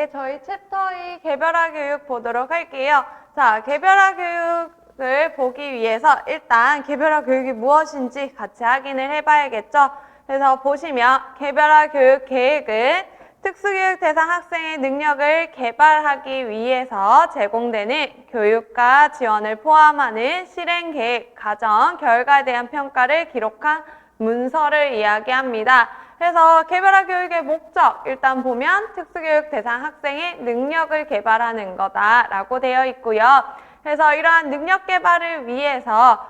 네, 저희 챕터 2 개별화 교육 보도록 할게요. 자, 개별화 교육을 보기 위해서 일단 개별화 교육이 무엇인지 같이 확인을 해봐야겠죠. 그래서 보시면 개별화 교육 계획은 특수교육 대상 학생의 능력을 개발하기 위해서 제공되는 교육과 지원을 포함하는 실행 계획, 과정, 결과에 대한 평가를 기록한 문서를 이야기합니다. 그래서 개별화 교육의 목적, 일단 보면 특수교육 대상 학생의 능력을 개발하는 거다라고 되어 있고요. 그래서 이러한 능력 개발을 위해서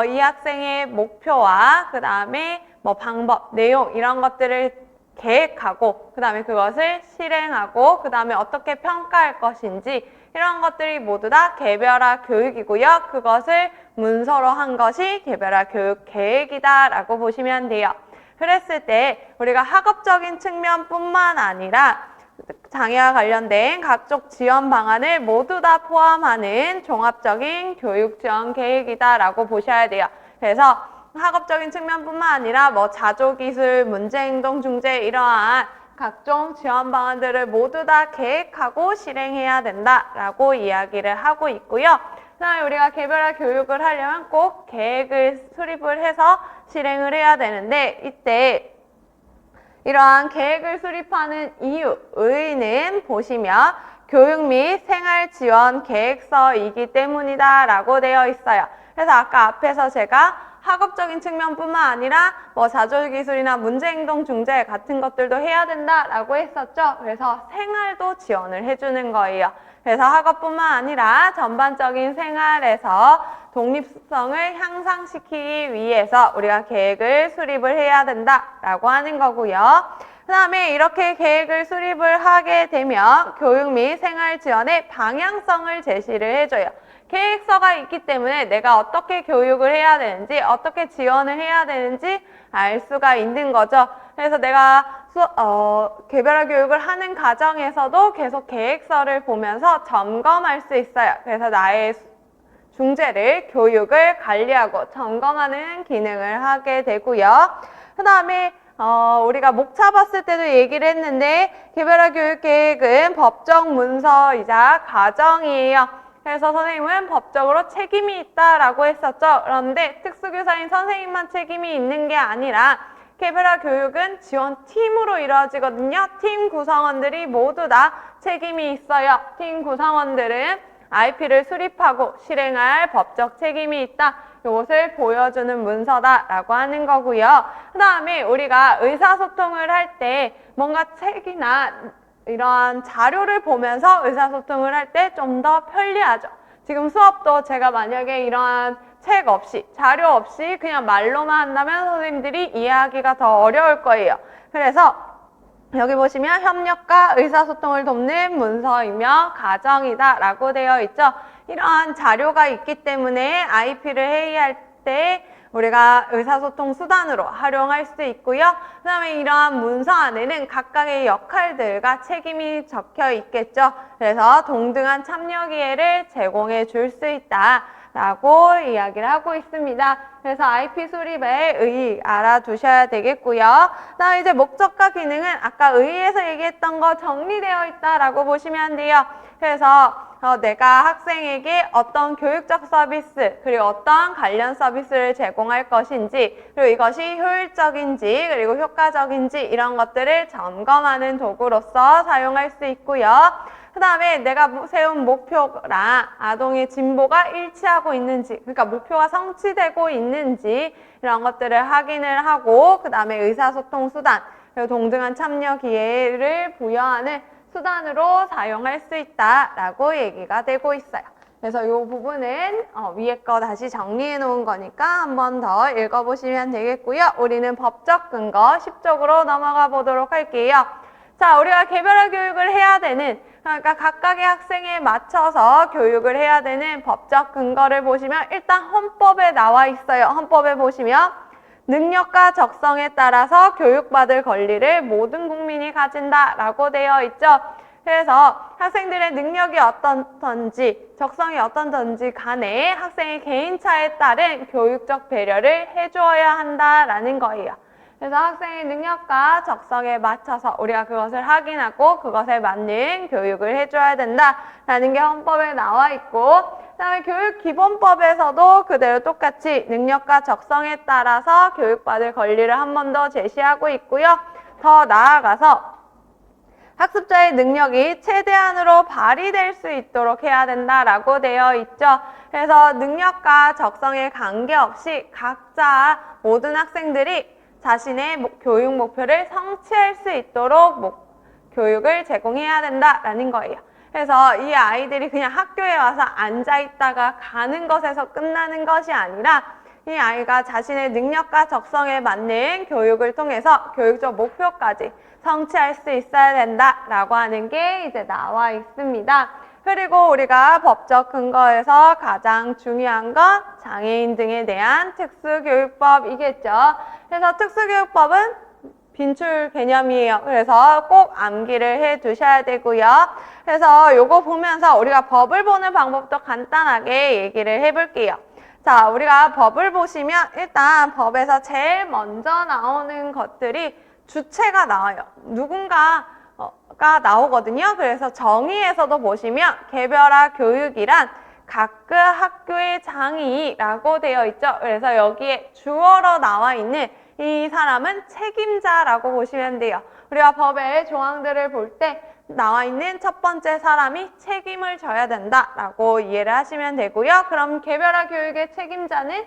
이 학생의 목표와 그 다음에 방법, 내용 이런 것들을 계획하고 그 다음에 그것을 실행하고 그 다음에 어떻게 평가할 것인지 이런 것들이 모두 다 개별화 교육이고요. 그것을 문서로 한 것이 개별화 교육 계획이다라고 보시면 돼요. 그랬을 때 우리가 학업적인 측면뿐만 아니라 장애와 관련된 각종 지원 방안을 모두 다 포함하는 종합적인 교육 지원 계획이다라고 보셔야 돼요. 그래서 학업적인 측면뿐만 아니라 자조기술, 문제행동 중재 이러한 각종 지원 방안들을 모두 다 계획하고 실행해야 된다라고 이야기를 하고 있고요. 그다음에 우리가 개별화 교육을 하려면 꼭 계획을 수립을 해서 실행을 해야 되는데 이때 이러한 계획을 수립하는 이유, 의의는 보시면 교육 및 생활 지원 계획서이기 때문이다 라고 되어 있어요. 그래서 아까 앞에서 제가 학업적인 측면뿐만 아니라 자조기술이나 문제행동 중재 같은 것들도 해야 된다라고 했었죠. 그래서 생활도 지원을 해주는 거예요. 그래서 학업뿐만 아니라 전반적인 생활에서 독립성을 향상시키기 위해서 우리가 계획을 수립을 해야 된다라고 하는 거고요. 그 다음에 이렇게 계획을 수립을 하게 되면 교육 및 생활 지원의 방향성을 제시를 해줘요. 계획서가 있기 때문에 내가 어떻게 교육을 해야 되는지, 어떻게 지원을 해야 되는지 알 수가 있는 거죠. 그래서 내가 개별화 교육을 하는 과정에서도 계속 계획서를 보면서 점검할 수 있어요. 그래서 나의 중재를, 교육을 관리하고 점검하는 기능을 하게 되고요. 그 다음에 우리가 목 잡았을 때도 얘기를 했는데 개별화 교육 계획은 법적 문서이자 과정이에요. 그래서 선생님은 법적으로 책임이 있다라고 했었죠. 그런데 특수교사인 선생님만 책임이 있는 게 아니라 개별화 교육은 지원팀으로 이루어지거든요. 팀 구성원들이 모두 다 책임이 있어요. 팀 구성원들은 IP를 수립하고 실행할 법적 책임이 있다. 이것을 보여주는 문서다라고 하는 거고요. 그 다음에 우리가 의사소통을 할 때 뭔가 책이나 이러한 자료를 보면서 의사소통을 할 때 좀 더 편리하죠. 지금 수업도 제가 만약에 이러한 책 없이, 자료 없이 그냥 말로만 한다면 선생님들이 이해하기가 더 어려울 거예요. 그래서 여기 보시면 협력과 의사소통을 돕는 문서이며 과정이다 라고 되어 있죠. 이러한 자료가 있기 때문에 IP를 회의할 때 우리가 의사소통 수단으로 활용할 수 있고요. 그 다음에 이러한 문서 안에는 각각의 역할들과 책임이 적혀 있겠죠. 그래서 동등한 참여 기회를 제공해 줄 수 있다라고 이야기를 하고 있습니다. 그래서 IP 수립의 의의 알아두셔야 되겠고요. 그다음 이제 목적과 기능은 아까 의의에서 얘기했던 거 정리되어 있다라고 보시면 돼요. 그래서 내가 학생에게 어떤 교육적 서비스 그리고 어떤 관련 서비스를 제공할 것인지 그리고 이것이 효율적인지 그리고 효과적인지 이런 것들을 점검하는 도구로서 사용할 수 있고요. 그 다음에 내가 세운 목표랑 아동의 진보가 일치하고 있는지 그러니까 목표가 성취되고 있는지 이런 것들을 확인을 하고 그 다음에 의사소통 수단 그리고 동등한 참여 기회를 부여하는 수단으로 사용할 수 있다라고 얘기가 되고 있어요. 그래서 이 부분은 위에 거 다시 정리해 놓은 거니까 한 번 더 읽어보시면 되겠고요. 우리는 법적 근거 10쪽으로 넘어가 보도록 할게요. 자, 우리가 개별화 교육을 해야 되는 그러니까 각각의 학생에 맞춰서 교육을 해야 되는 법적 근거를 보시면 일단 헌법에 나와 있어요. 헌법에 보시면 능력과 적성에 따라서 교육받을 권리를 모든 국민이 가진다라고 되어 있죠. 그래서 학생들의 능력이 어떤지 적성이 어떤지 간에 학생의 개인차에 따른 교육적 배려를 해주어야 한다라는 거예요. 그래서 학생의 능력과 적성에 맞춰서 우리가 그것을 확인하고 그것에 맞는 교육을 해줘야 된다라는 게 헌법에 나와 있고, 그다음에 교육기본법에서도 그대로 똑같이 능력과 적성에 따라서 교육받을 권리를 한 번 더 제시하고 있고요. 더 나아가서 학습자의 능력이 최대한으로 발휘될 수 있도록 해야 된다라고 되어 있죠. 그래서 능력과 적성에 관계없이 각자 모든 학생들이 자신의 교육 목표를 성취할 수 있도록 교육을 제공해야 된다라는 거예요. 그래서 이 아이들이 그냥 학교에 와서 앉아 있다가 가는 것에서 끝나는 것이 아니라 이 아이가 자신의 능력과 적성에 맞는 교육을 통해서 교육적 목표까지 성취할 수 있어야 된다라고 하는 게 이제 나와 있습니다. 그리고 우리가 법적 근거에서 가장 중요한 건 장애인 등에 대한 특수교육법이겠죠. 그래서 특수교육법은 빈출 개념이에요. 그래서 꼭 암기를 해 두셔야 되고요. 그래서 요거 보면서 우리가 법을 보는 방법도 간단하게 얘기를 해볼게요. 자, 우리가 법을 보시면 일단 법에서 제일 먼저 나오는 것들이 주체가 나와요. 누군가가 나오거든요. 그래서 정의에서도 보시면 개별화 교육이란 각각 학교의 장이라고 되어 있죠. 그래서 여기에 주어로 나와 있는 이 사람은 책임자라고 보시면 돼요. 우리가 법의 조항들을 볼 때 나와 있는 첫 번째 사람이 책임을 져야 된다라고 이해를 하시면 되고요. 그럼 개별화 교육의 책임자는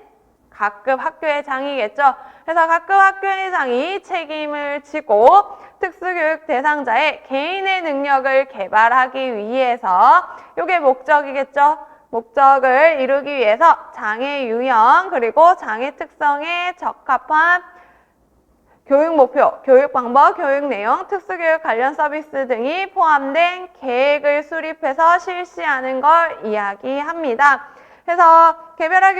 각급 학교의 장이겠죠. 그래서 각급 학교의 장이 책임을 지고 특수교육 대상자의 개인의 능력을 개발하기 위해서 이게 목적이겠죠. 목적을 이루기 위해서 장애 유형 그리고 장애 특성에 적합한 교육 목표, 교육 방법, 교육 내용, 특수교육 관련 서비스 등이 포함된 계획을 수립해서 실시하는 걸 이야기합니다. 그래서 개별화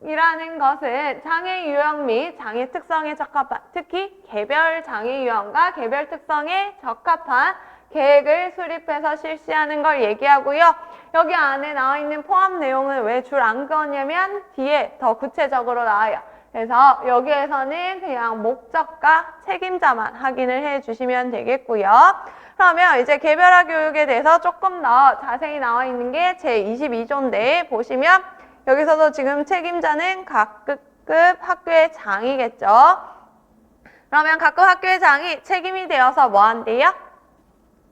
교육이라는 것은 장애 유형 및 장애 특성에 적합한, 특히 개별 장애 유형과 개별 특성에 적합한 계획을 수립해서 실시하는 걸 얘기하고요. 여기 안에 나와 있는 포함 내용은 왜 줄 안 그었냐면 뒤에 더 구체적으로 나와요. 그래서 여기에서는 그냥 목적과 책임자만 확인을 해 주시면 되겠고요. 그러면 이제 개별화 교육에 대해서 조금 더 자세히 나와 있는 게 제22조인데 보시면 여기서도 지금 책임자는 각급 학교의 장이겠죠. 그러면 각급 학교의 장이 책임이 되어서 뭐 한대요?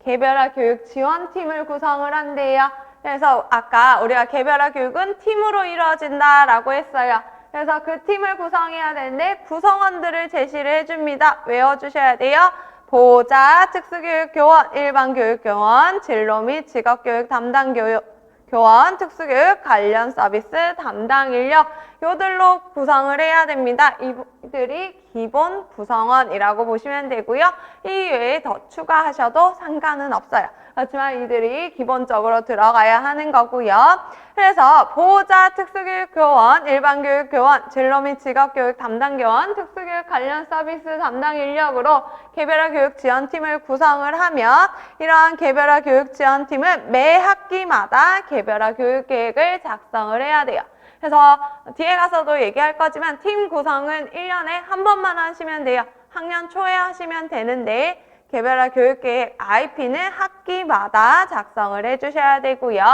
개별화 교육 지원팀을 구성을 한대요. 그래서 아까 우리가 개별화 교육은 팀으로 이루어진다라고 했어요. 그래서 그 팀을 구성해야 되는데 구성원들을 제시를 해줍니다. 외워주셔야 돼요. 보호자, 특수교육교원, 일반교육교원, 진로 및 직업교육 담당 교원, 특수교육 관련 서비스 담당 인력 요들로 구성을 해야 됩니다. 이들이 기본 구성원이라고 보시면 되고요. 이 외에 더 추가하셔도 상관은 없어요. 그렇지만 이들이 기본적으로 들어가야 하는 거고요. 그래서 보호자, 특수교육교원, 일반교육교원, 진로 및 직업교육 담당교원, 특수교육 관련 서비스 담당 인력으로 개별화 교육 지원팀을 구성을 하며 이러한 개별화 교육 지원팀은 매 학기마다 개별화 교육 계획을 작성을 해야 돼요. 그래서 뒤에 가서도 얘기할 거지만 팀 구성은 1년에 한 번만 하시면 돼요. 학년 초에 하시면 되는데 개별화 교육계획 IP는 학기마다 작성을 해주셔야 되고요.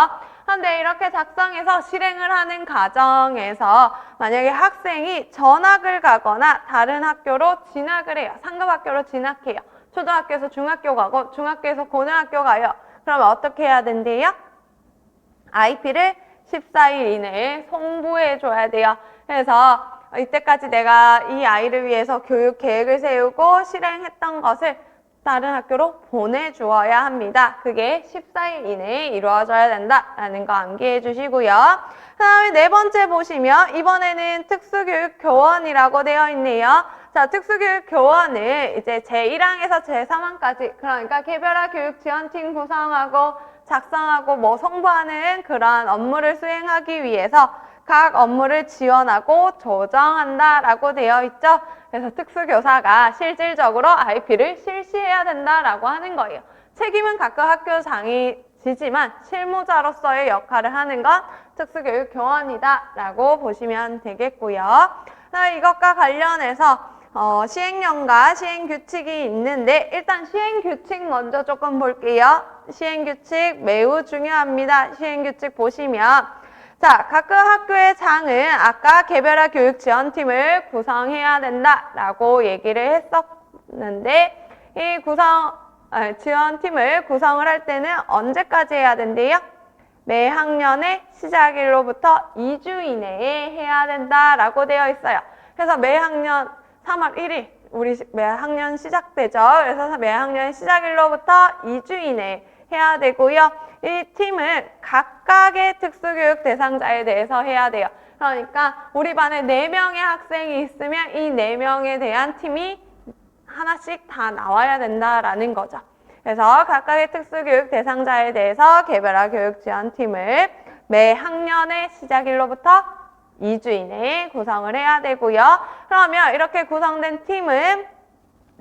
그런데 이렇게 작성해서 실행을 하는 과정에서 만약에 학생이 전학을 가거나 다른 학교로 진학을 해요. 상급 학교로 진학해요. 초등학교에서 중학교 가고 중학교에서 고등학교 가요. 그러면 어떻게 해야 된대요? IP를 14일 이내에 송부해 줘야 돼요. 그래서 이때까지 내가 이 아이를 위해서 교육 계획을 세우고 실행했던 것을 다른 학교로 보내주어야 합니다. 그게 14일 이내에 이루어져야 된다라는 거 암기해 주시고요. 그 다음에 네 번째 보시면 이번에는 특수교육 교원이라고 되어 있네요. 자, 특수교육 교원을 이제 제1항에서 제3항까지 그러니까 개별화 교육 지원팀 구성하고 작성하고 뭐 송부하는 그러한 업무를 수행하기 위해서 각 업무를 지원하고 조정한다라고 되어 있죠. 그래서 특수교사가 실질적으로 IP를 실시해야 된다라고 하는 거예요. 책임은 각각 학교 장이 지지만 실무자로서의 역할을 하는 건 특수교육 교원이다라고 보시면 되겠고요. 이것과 관련해서 시행령과 시행규칙이 있는데 일단 시행규칙 먼저 조금 볼게요. 시행규칙 매우 중요합니다. 시행규칙 보시면 자, 각 학교의 장은 아까 개별화 교육지원팀을 구성해야 된다라고 얘기를 했었는데 이 지원팀을 구성을 할 때는 언제까지 해야 된대요? 매 학년의 시작일로부터 2주 이내에 해야 된다라고 되어 있어요. 그래서 매 학년 3월 1일 우리 매 학년 시작되죠. 그래서 매 학년 시작일로부터 2주 이내에 해야 되고요. 이 팀을 각각의 특수교육 대상자에 대해서 해야 돼요. 그러니까 우리 반에 4명의 학생이 있으면 이 4명에 대한 팀이 하나씩 다 나와야 된다라는 거죠. 그래서 각각의 특수교육 대상자에 대해서 개별화 교육지원팀을 매 학년의 시작일로부터 2주 이내에 구성을 해야 되고요. 그러면 이렇게 구성된 팀은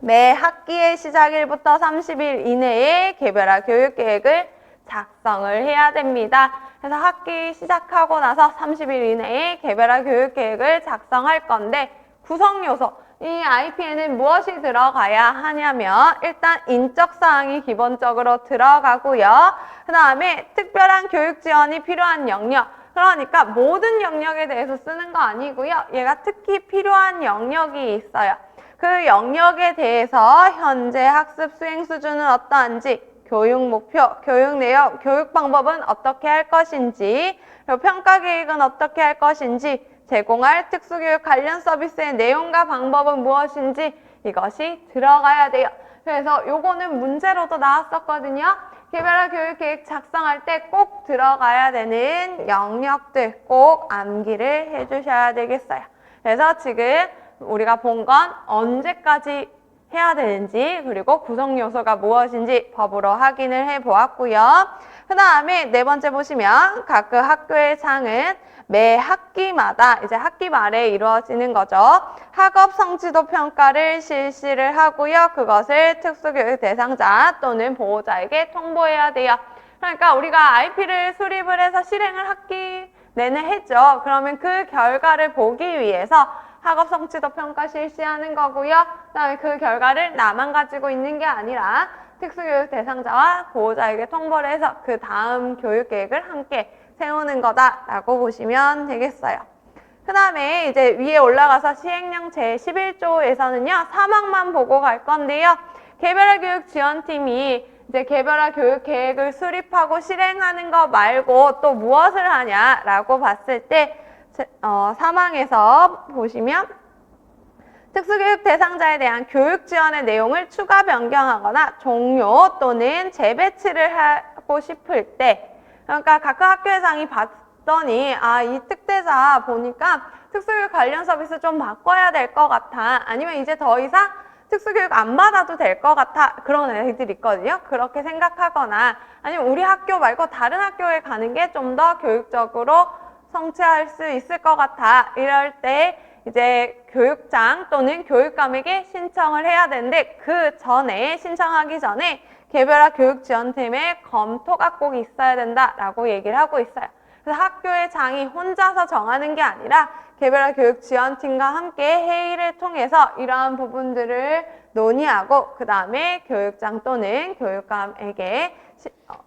매 학기의 시작일부터 30일 이내에 개별화 교육계획을 작성을 해야 됩니다. 그래서 학기 시작하고 나서 30일 이내에 개별화 교육계획을 작성할 건데 구성 요소, 이 IP에는 무엇이 들어가야 하냐면 일단 인적사항이 기본적으로 들어가고요. 그 다음에 특별한 교육 지원이 필요한 영역, 그러니까 모든 영역에 대해서 쓰는 거 아니고요. 얘가 특히 필요한 영역이 있어요. 그 영역에 대해서 현재 학습 수행 수준은 어떠한지, 교육 목표, 교육 내용, 교육 방법은 어떻게 할 것인지, 그리고 평가 계획은 어떻게 할 것인지, 제공할 특수교육 관련 서비스의 내용과 방법은 무엇인지 이것이 들어가야 돼요. 그래서 요거는 문제로도 나왔었거든요. 개별화 교육계획 작성할 때 꼭 들어가야 되는 영역들 꼭 암기를 해주셔야 되겠어요. 그래서 지금 우리가 본 건 언제까지 해야 되는지 그리고 구성 요소가 무엇인지 법으로 확인을 해보았고요. 그 다음에 4번째 보시면 각 학교의 장은 매 학기마다 이제 학기 말에 이루어지는 거죠. 학업 성취도 평가를 실시를 하고요. 그것을 특수교육 대상자 또는 보호자에게 통보해야 돼요. 그러니까 우리가 IP를 수립을 해서 실행을 학기 내내 했죠. 그러면 그 결과를 보기 위해서 학업 성취도 평가 실시하는 거고요. 그다음에 그 결과를 나만 가지고 있는 게 아니라 특수교육 대상자와 보호자에게 통보를 해서 그 다음 교육 계획을 함께 세우는 거다라고 보시면 되겠어요. 그 다음에 이제 위에 올라가서 시행령 제11조에서는요, 사망만 보고 갈 건데요. 개별화 교육 지원팀이 이제 개별화 교육 계획을 수립하고 실행하는 거 말고 또 무엇을 하냐라고 봤을 때 사망에서 보시면 특수교육 대상자에 대한 교육 지원의 내용을 추가 변경하거나 종료 또는 재배치를 하고 싶을 때, 그러니까 각 학교의 장이 봤더니 이 특대자 보니까 특수교육 관련 서비스 좀 바꿔야 될 것 같아, 아니면 이제 더 이상 특수교육 안 받아도 될 것 같아, 그런 애들이 있거든요. 그렇게 생각하거나 아니면 우리 학교 말고 다른 학교에 가는 게 좀 더 교육적으로 성취할 수 있을 것 같아, 이럴 때 이제 교육장 또는 교육감에게 신청을 해야 되는데 그 전에 신청하기 전에 개별화 교육지원팀의 검토가 꼭 있어야 된다라고 얘기를 하고 있어요. 그래서 학교의 장이 혼자서 정하는 게 아니라 개별화 교육지원팀과 함께 회의를 통해서 이러한 부분들을 논의하고 그 다음에 교육장 또는 교육감에게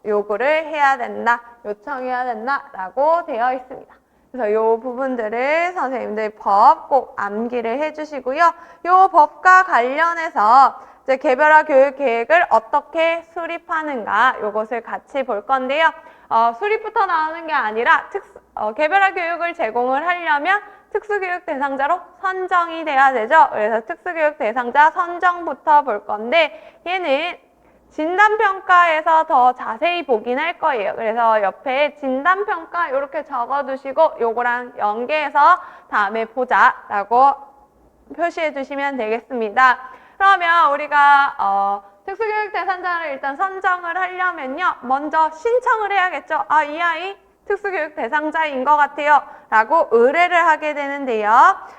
요구를 해야 된다, 요청해야 된다라고 되어 있습니다. 그래서 요 부분들을 선생님들 법 꼭 암기를 해주시고요. 요 법과 관련해서 이제 개별화 교육 계획을 어떻게 수립하는가 요것을 같이 볼 건데요. 수립부터 나오는 게 아니라 개별화 교육을 제공을 하려면 특수교육 대상자로 선정이 돼야 되죠. 그래서 특수교육 대상자 선정부터 볼 건데 얘는 진단평가에서 더 자세히 보긴 할 거예요. 그래서 옆에 진단평가 이렇게 적어두시고 요거랑 연계해서 다음에 보자라고 표시해 주시면 되겠습니다. 그러면 우리가 특수교육 대상자를 일단 선정을 하려면요, 먼저 신청을 해야겠죠. 이 아이 특수교육 대상자인 것 같아요 라고 의뢰를 하게 되는데요.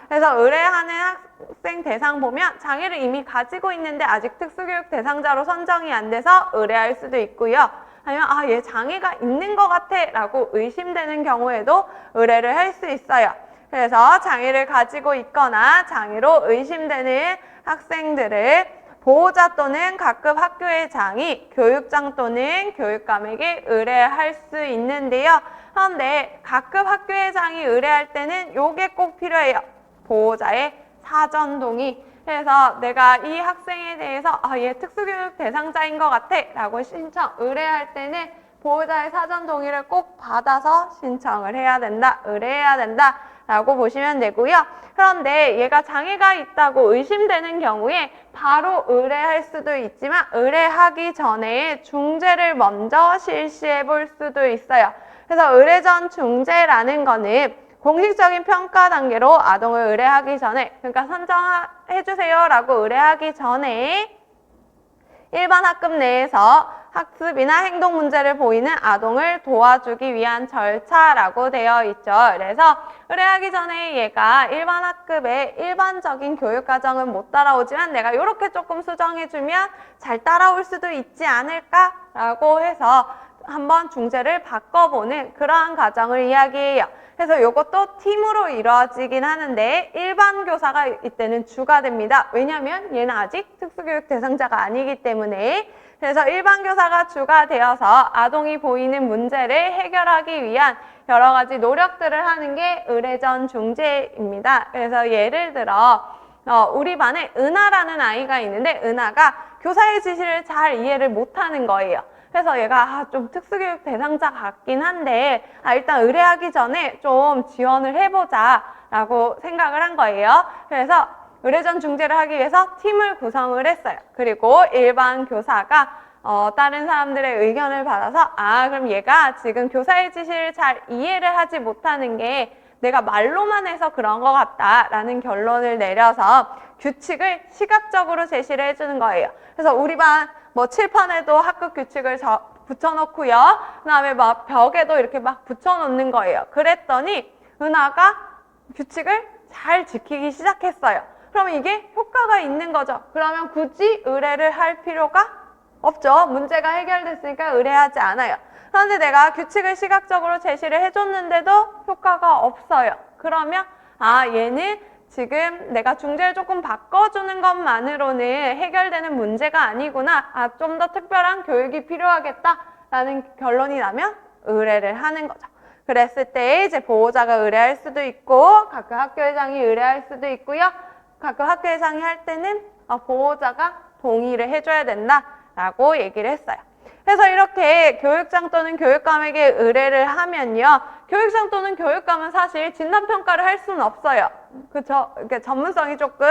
그래서 의뢰하는 학생 대상 보면 장애를 이미 가지고 있는데 아직 특수교육 대상자로 선정이 안 돼서 의뢰할 수도 있고요. 아니면 얘 장애가 있는 것 같아 라고 의심되는 경우에도 의뢰를 할 수 있어요. 그래서 장애를 가지고 있거나 장애로 의심되는 학생들을 보호자 또는 각급 학교의 장이 교육장 또는 교육감에게 의뢰할 수 있는데요. 그런데 각급 학교의 장이 의뢰할 때는 요게 꼭 필요해요. 보호자의 사전 동의. 그래서 내가 이 학생에 대해서 얘 특수교육 대상자인 것 같아 라고 의뢰할 때는 보호자의 사전 동의를 꼭 받아서 신청을 해야 된다, 의뢰해야 된다 라고 보시면 되고요. 그런데 얘가 장애가 있다고 의심되는 경우에 바로 의뢰할 수도 있지만 의뢰하기 전에 중재를 먼저 실시해 볼 수도 있어요. 그래서 의뢰 전 중재라는 거는 공식적인 평가 단계로 아동을 의뢰하기 전에, 그러니까 선정해주세요 라고 의뢰하기 전에 일반 학급 내에서 학습이나 행동 문제를 보이는 아동을 도와주기 위한 절차라고 되어 있죠. 그래서 의뢰하기 전에 얘가 일반 학급의 일반적인 교육 과정은 못 따라오지만 내가 이렇게 조금 수정해주면 잘 따라올 수도 있지 않을까라고 해서 한번 중재를 바꿔보는 그러한 과정을 이야기해요. 그래서 이것도 팀으로 이루어지긴 하는데 일반 교사가 이때는 주가 됩니다. 왜냐하면 얘는 아직 특수교육 대상자가 아니기 때문에. 그래서 일반 교사가 주가 되어서 아동이 보이는 문제를 해결하기 위한 여러 가지 노력들을 하는 게 의뢰 전 중재입니다. 그래서 예를 들어 우리 반에 은하라는 아이가 있는데 은하가 교사의 지시를 잘 이해를 못하는 거예요. 그래서 얘가 좀 특수교육 대상자 같긴 한데 일단 의뢰하기 전에 좀 지원을 해보자 라고 생각을 한 거예요. 그래서 의뢰 전 중재를 하기 위해서 팀을 구성을 했어요. 그리고 일반 교사가 다른 사람들의 의견을 받아서 그럼 얘가 지금 교사의 지시를 잘 이해를 하지 못하는 게 내가 말로만 해서 그런 것 같다라는 결론을 내려서 규칙을 시각적으로 제시를 해주는 거예요. 그래서 우리 반 칠판에도 학급 규칙을 붙여놓고요. 그 다음에 벽에도 이렇게 붙여놓는 거예요. 그랬더니 은하가 규칙을 잘 지키기 시작했어요. 그러면 이게 효과가 있는 거죠. 그러면 굳이 의뢰를 할 필요가 없죠. 문제가 해결됐으니까 의뢰하지 않아요. 그런데 내가 규칙을 시각적으로 제시를 해줬는데도 효과가 없어요. 그러면 얘는 지금 내가 중재를 조금 바꿔주는 것만으로는 해결되는 문제가 아니구나. 좀 더 특별한 교육이 필요하겠다라는 결론이 나면 의뢰를 하는 거죠. 그랬을 때 이제 보호자가 의뢰할 수도 있고 각각 학교회장이 의뢰할 수도 있고요. 각각 학교회장이 할 때는 보호자가 동의를 해줘야 된다라고 얘기를 했어요. 그래서 이렇게 교육장 또는 교육감에게 의뢰를 하면요. 교육장 또는 교육감은 사실 진단평가를 할 수는 없어요. 그렇죠? 이렇게 전문성이 조금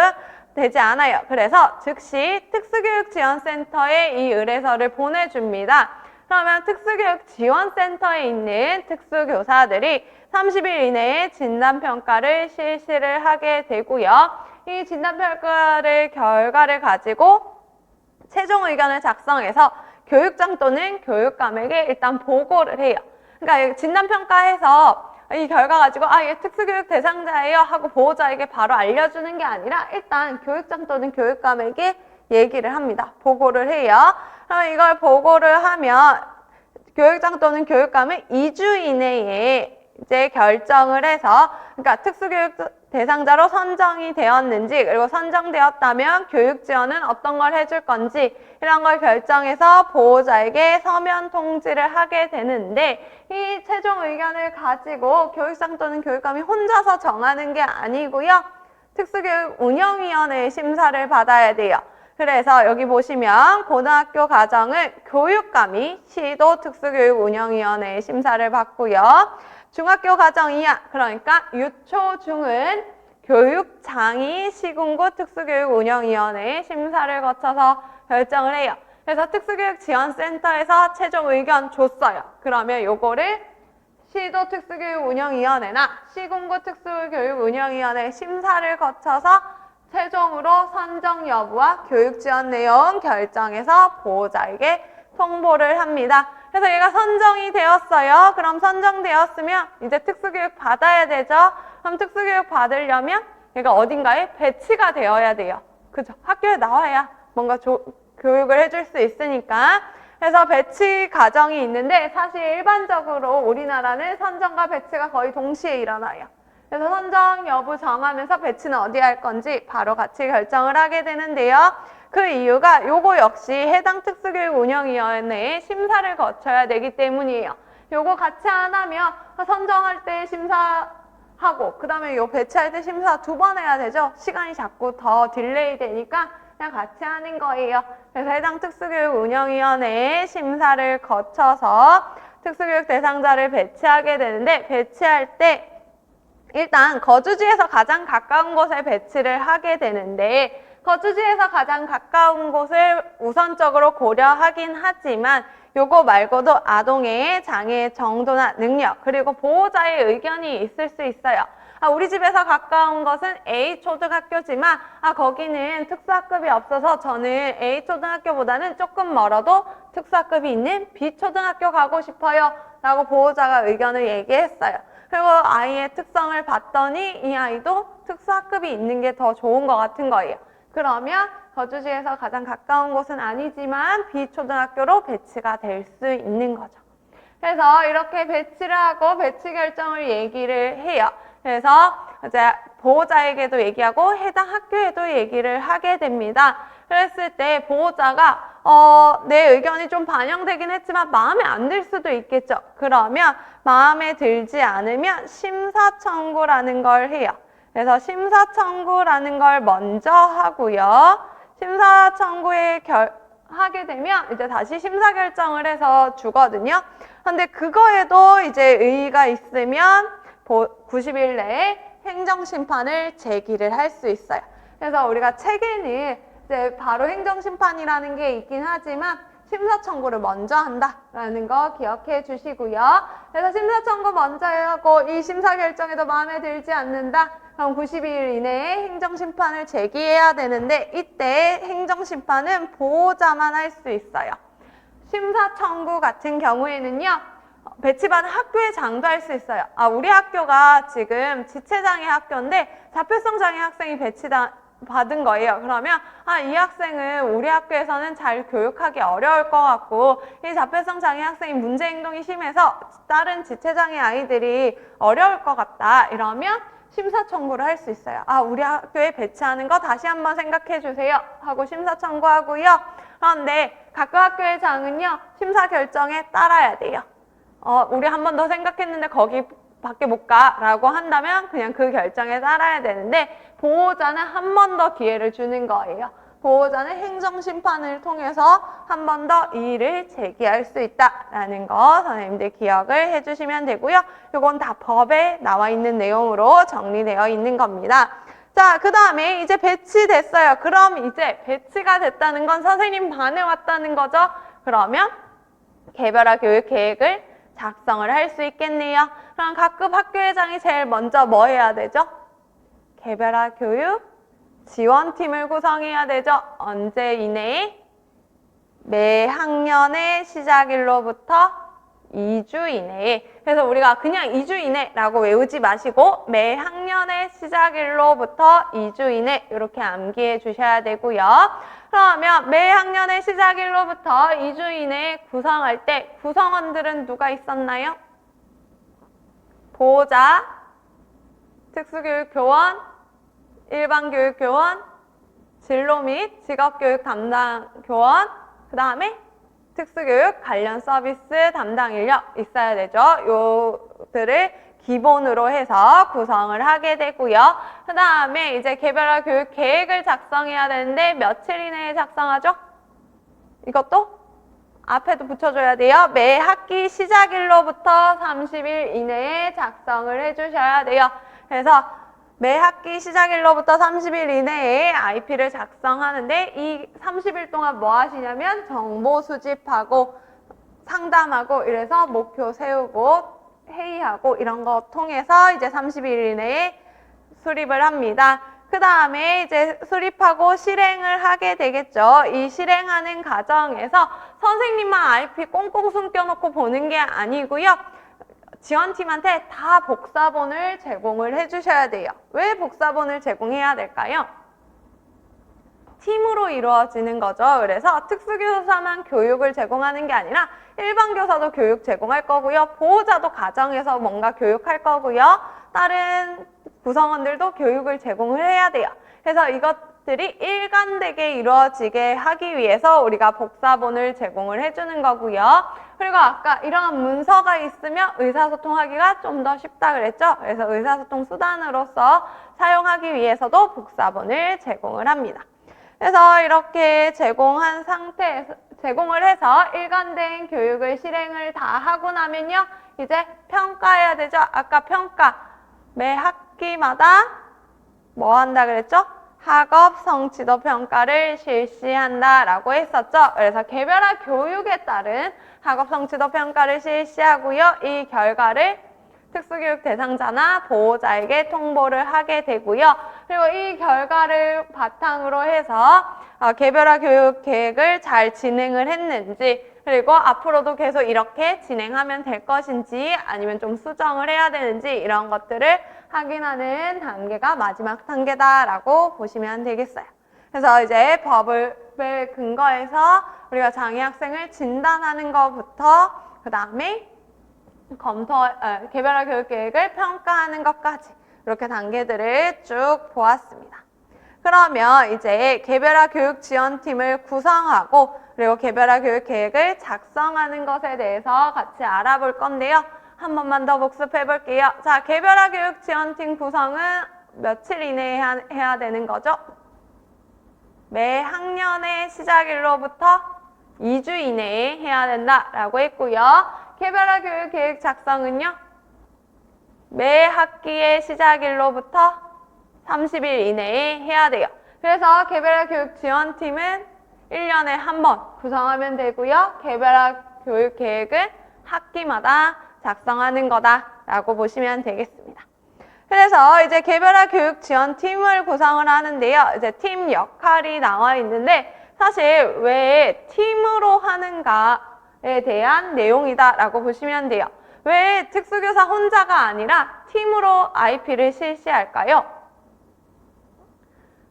되지 않아요. 그래서 즉시 특수교육지원센터에 이 의뢰서를 보내줍니다. 그러면 특수교육지원센터에 있는 특수교사들이 30일 이내에 진단평가를 실시를 하게 되고요. 이 진단평가를 결과를 가지고 최종 의견을 작성해서 교육장 또는 교육감에게 일단 보고를 해요. 그러니까 진단평가에서 이 결과 가지고 얘 특수교육 대상자예요 하고 보호자에게 바로 알려주는 게 아니라 일단 교육장 또는 교육감에게 얘기를 합니다. 보고를 해요. 그럼 이걸 보고를 하면 교육장 또는 교육감은 2주 이내에 이제 결정을 해서 그러니까 특수교육 대상자로 선정이 되었는지 그리고 선정되었다면 교육 지원은 어떤 걸 해줄 건지 이런 걸 결정해서 보호자에게 서면 통지를 하게 되는데 이 최종 의견을 가지고 교육장 또는 교육감이 혼자서 정하는 게 아니고요. 특수교육 운영위원회의 심사를 받아야 돼요. 그래서 여기 보시면 고등학교 과정을 교육감이 시도 특수교육 운영위원회의 심사를 받고요. 중학교 과정 이하, 그러니까 유초, 중은 교육장이 시군구 특수교육운영위원회의 심사를 거쳐서 결정을 해요. 그래서 특수교육지원센터에서 최종 의견 줬어요. 그러면 요거를 시도 특수교육운영위원회나 시군구 특수교육운영위원회 심사를 거쳐서 최종으로 선정 여부와 교육 지원 내용 결정해서 보호자에게 통보를 합니다. 그래서 얘가 선정이 되었어요. 그럼 선정되었으면 이제 특수교육 받아야 되죠. 그럼 특수교육 받으려면 얘가 어딘가에 배치가 되어야 돼요. 그죠? 학교에 나와야 뭔가 교육을 해줄 수 있으니까. 그래서 배치 과정이 있는데 사실 일반적으로 우리나라는 선정과 배치가 거의 동시에 일어나요. 그래서 선정 여부 정하면서 배치는 어디에 할 건지 바로 같이 결정을 하게 되는데요. 그 이유가 요거 역시 해당 특수교육운영위원회의 심사를 거쳐야 되기 때문이에요. 요거 같이 안 하면 선정할 때 심사하고 그 다음에 요 배치할 때 심사 2번 해야 되죠. 시간이 자꾸 더 딜레이 되니까 그냥 같이 하는 거예요. 그래서 해당 특수교육운영위원회의 심사를 거쳐서 특수교육 대상자를 배치하게 되는데 배치할 때 일단 거주지에서 가장 가까운 곳에 배치를 하게 되는데 거주지에서 가장 가까운 곳을 우선적으로 고려하긴 하지만 요거 말고도 아동의 장애 정도나 능력 그리고 보호자의 의견이 있을 수 있어요. 우리 집에서 가까운 것은 A초등학교지만 거기는 특수학급이 없어서 저는 A초등학교보다는 조금 멀어도 특수학급이 있는 B초등학교 가고 싶어요 라고 보호자가 의견을 얘기했어요. 그리고 아이의 특성을 봤더니 이 아이도 특수학급이 있는 게 더 좋은 것 같은 거예요. 그러면 거주지에서 가장 가까운 곳은 아니지만 B초등학교로 배치가 될 수 있는 거죠. 그래서 이렇게 배치를 하고 배치 결정을 얘기를 해요. 그래서 이제 보호자에게도 얘기하고 해당 학교에도 얘기를 하게 됩니다. 그랬을 때 보호자가 내 의견이 좀 반영되긴 했지만 마음에 안 들 수도 있겠죠. 그러면 마음에 들지 않으면 심사청구라는 걸 해요. 그래서 심사청구라는 걸 먼저 하고요. 심사청구에 하게 되면 이제 다시 심사 결정을 해서 주거든요. 근데 그거에도 이제 의의가 있으면 90일 내에 행정심판을 제기를 할 수 있어요. 그래서 우리가 책에는 이제 바로 행정심판이라는 게 있긴 하지만 심사청구를 먼저 한다라는 거 기억해 주시고요. 그래서 심사청구 먼저 하고 이 심사 결정에도 마음에 들지 않는다. 그럼 90일 이내에 행정심판을 제기해야 되는데 이때 행정심판은 보호자만 할 수 있어요. 심사청구 같은 경우에는요. 배치받은 학교의 장도 할 수 있어요. 우리 학교가 지금 지체장애 학교인데 자폐성 장애 학생이 배치받은 거예요. 그러면 이 학생은 우리 학교에서는 잘 교육하기 어려울 것 같고 이 자폐성 장애 학생이 문제 행동이 심해서 다른 지체장애 아이들이 어려울 것 같다. 이러면 심사 청구를 할 수 있어요. 우리 학교에 배치하는 거 다시 한번 생각해 주세요 하고 심사 청구하고요. 그런데 각각 학교의 장은요. 심사 결정에 따라야 돼요. 우리 한 번 더 생각했는데 거기 밖에 못 가라고 한다면 그냥 그 결정에 따라야 되는데 보호자는 한 번 더 기회를 주는 거예요. 보호자는 행정심판을 통해서 한 번 더 이의를 제기할 수 있다라는 거 선생님들 기억을 해주시면 되고요. 이건 다 법에 나와 있는 내용으로 정리되어 있는 겁니다. 자, 그 다음에 이제 배치됐어요. 그럼 이제 배치가 됐다는 건 선생님 반에 왔다는 거죠. 그러면 개별화 교육 계획을 작성을 할 수 있겠네요. 그럼 각급 학교회장이 제일 먼저 뭐 해야 되죠? 개별화 교육 지원팀을 구성해야 되죠. 언제 이내에? 매 학년의 시작일로부터 2주 이내에. 그래서 우리가 그냥 2주 이내라고 외우지 마시고 매 학년의 시작일로부터 2주 이내 이렇게 암기해 주셔야 되고요. 그러면 매 학년의 시작일로부터 2주 이내에 구성할 때 구성원들은 누가 있었나요? 보호자, 특수교육교원, 일반교육교원, 진로 및 직업교육 담당 교원, 그 다음에 특수교육 관련 서비스 담당 인력 있어야 되죠. 요들을 기본으로 해서 구성을 하게 되고요. 그 다음에 이제 개별화 교육 계획을 작성해야 되는데 며칠 이내에 작성하죠? 이것도 앞에도 붙여줘야 돼요. 매 학기 시작일로부터 30일 이내에 작성을 해주셔야 돼요. 그래서 매 학기 시작일로부터 30일 이내에 IP를 작성하는데 이 30일 동안 뭐 하시냐면 정보 수집하고 상담하고 이래서 목표 세우고 회의하고 이런 거 통해서 이제 30일 이내에 수립을 합니다. 그 다음에 이제 수립하고 실행을 하게 되겠죠. 이 실행하는 과정에서 선생님만 IP 꽁꽁 숨겨놓고 보는 게 아니고요. 지원팀한테 다 복사본을 제공을 해주셔야 돼요. 왜 복사본을 제공해야 될까요? 팀으로 이루어지는 거죠. 그래서 특수교사만 교육을 제공하는 게 아니라 일반 교사도 교육 제공할 거고요. 보호자도 가정에서 뭔가 교육할 거고요. 다른 구성원들도 교육을 제공을 해야 돼요. 그래서 이것들이 일관되게 이루어지게 하기 위해서 우리가 복사본을 제공을 해주는 거고요. 그리고 아까 이러한 문서가 있으면 의사소통하기가 좀 더 쉽다 그랬죠? 그래서 의사소통 수단으로서 사용하기 위해서도 복사본을 제공을 합니다. 그래서 이렇게 제공을 해서 일관된 교육을 실행을 다 하고 나면요. 이제 평가해야 되죠? 아까 평가. 매 학기마다 뭐 한다 그랬죠? 학업 성취도 평가를 실시한다라고 했었죠. 그래서 개별화 교육에 따른 학업 성취도 평가를 실시하고요. 이 결과를 특수교육 대상자나 보호자에게 통보를 하게 되고요. 그리고 이 결과를 바탕으로 해서 개별화 교육 계획을 잘 진행을 했는지, 그리고 앞으로도 계속 이렇게 진행하면 될 것인지 아니면 좀 수정을 해야 되는지 이런 것들을 확인하는 단계가 마지막 단계다라고 보시면 되겠어요. 그래서 이제 법을 근거해서 우리가 장애 학생을 진단하는 것부터 그 다음에 개별화 교육 계획을 평가하는 것까지 이렇게 단계들을 쭉 보았습니다. 그러면 이제 개별화 교육 지원팀을 구성하고 그리고 개별화 교육 계획을 작성하는 것에 대해서 같이 알아볼 건데요. 한 번만 더 복습해 볼게요. 자, 개별화 교육 지원팀 구성은 며칠 이내에 해야 되는 거죠? 매 학년의 시작일로부터 2주 이내에 해야 된다라고 했고요. 개별화 교육 계획 작성은요. 매 학기의 시작일로부터 30일 이내에 해야 돼요. 그래서 개별화 교육 지원팀은 1년에 한 번 구성하면 되고요. 개별화 교육 계획을 학기마다 작성하는 거다라고 보시면 되겠습가 그래서 이제 개별화 교육 지원팀을 구성을 하는데요. 이제 팀 역할이 나와 있는데 사실 왜 팀으로 하는가에 대한 내용이다라고 보시면 돼요. 왜 특수교사 혼자가 아니라 팀으로 IP를 실시할까요?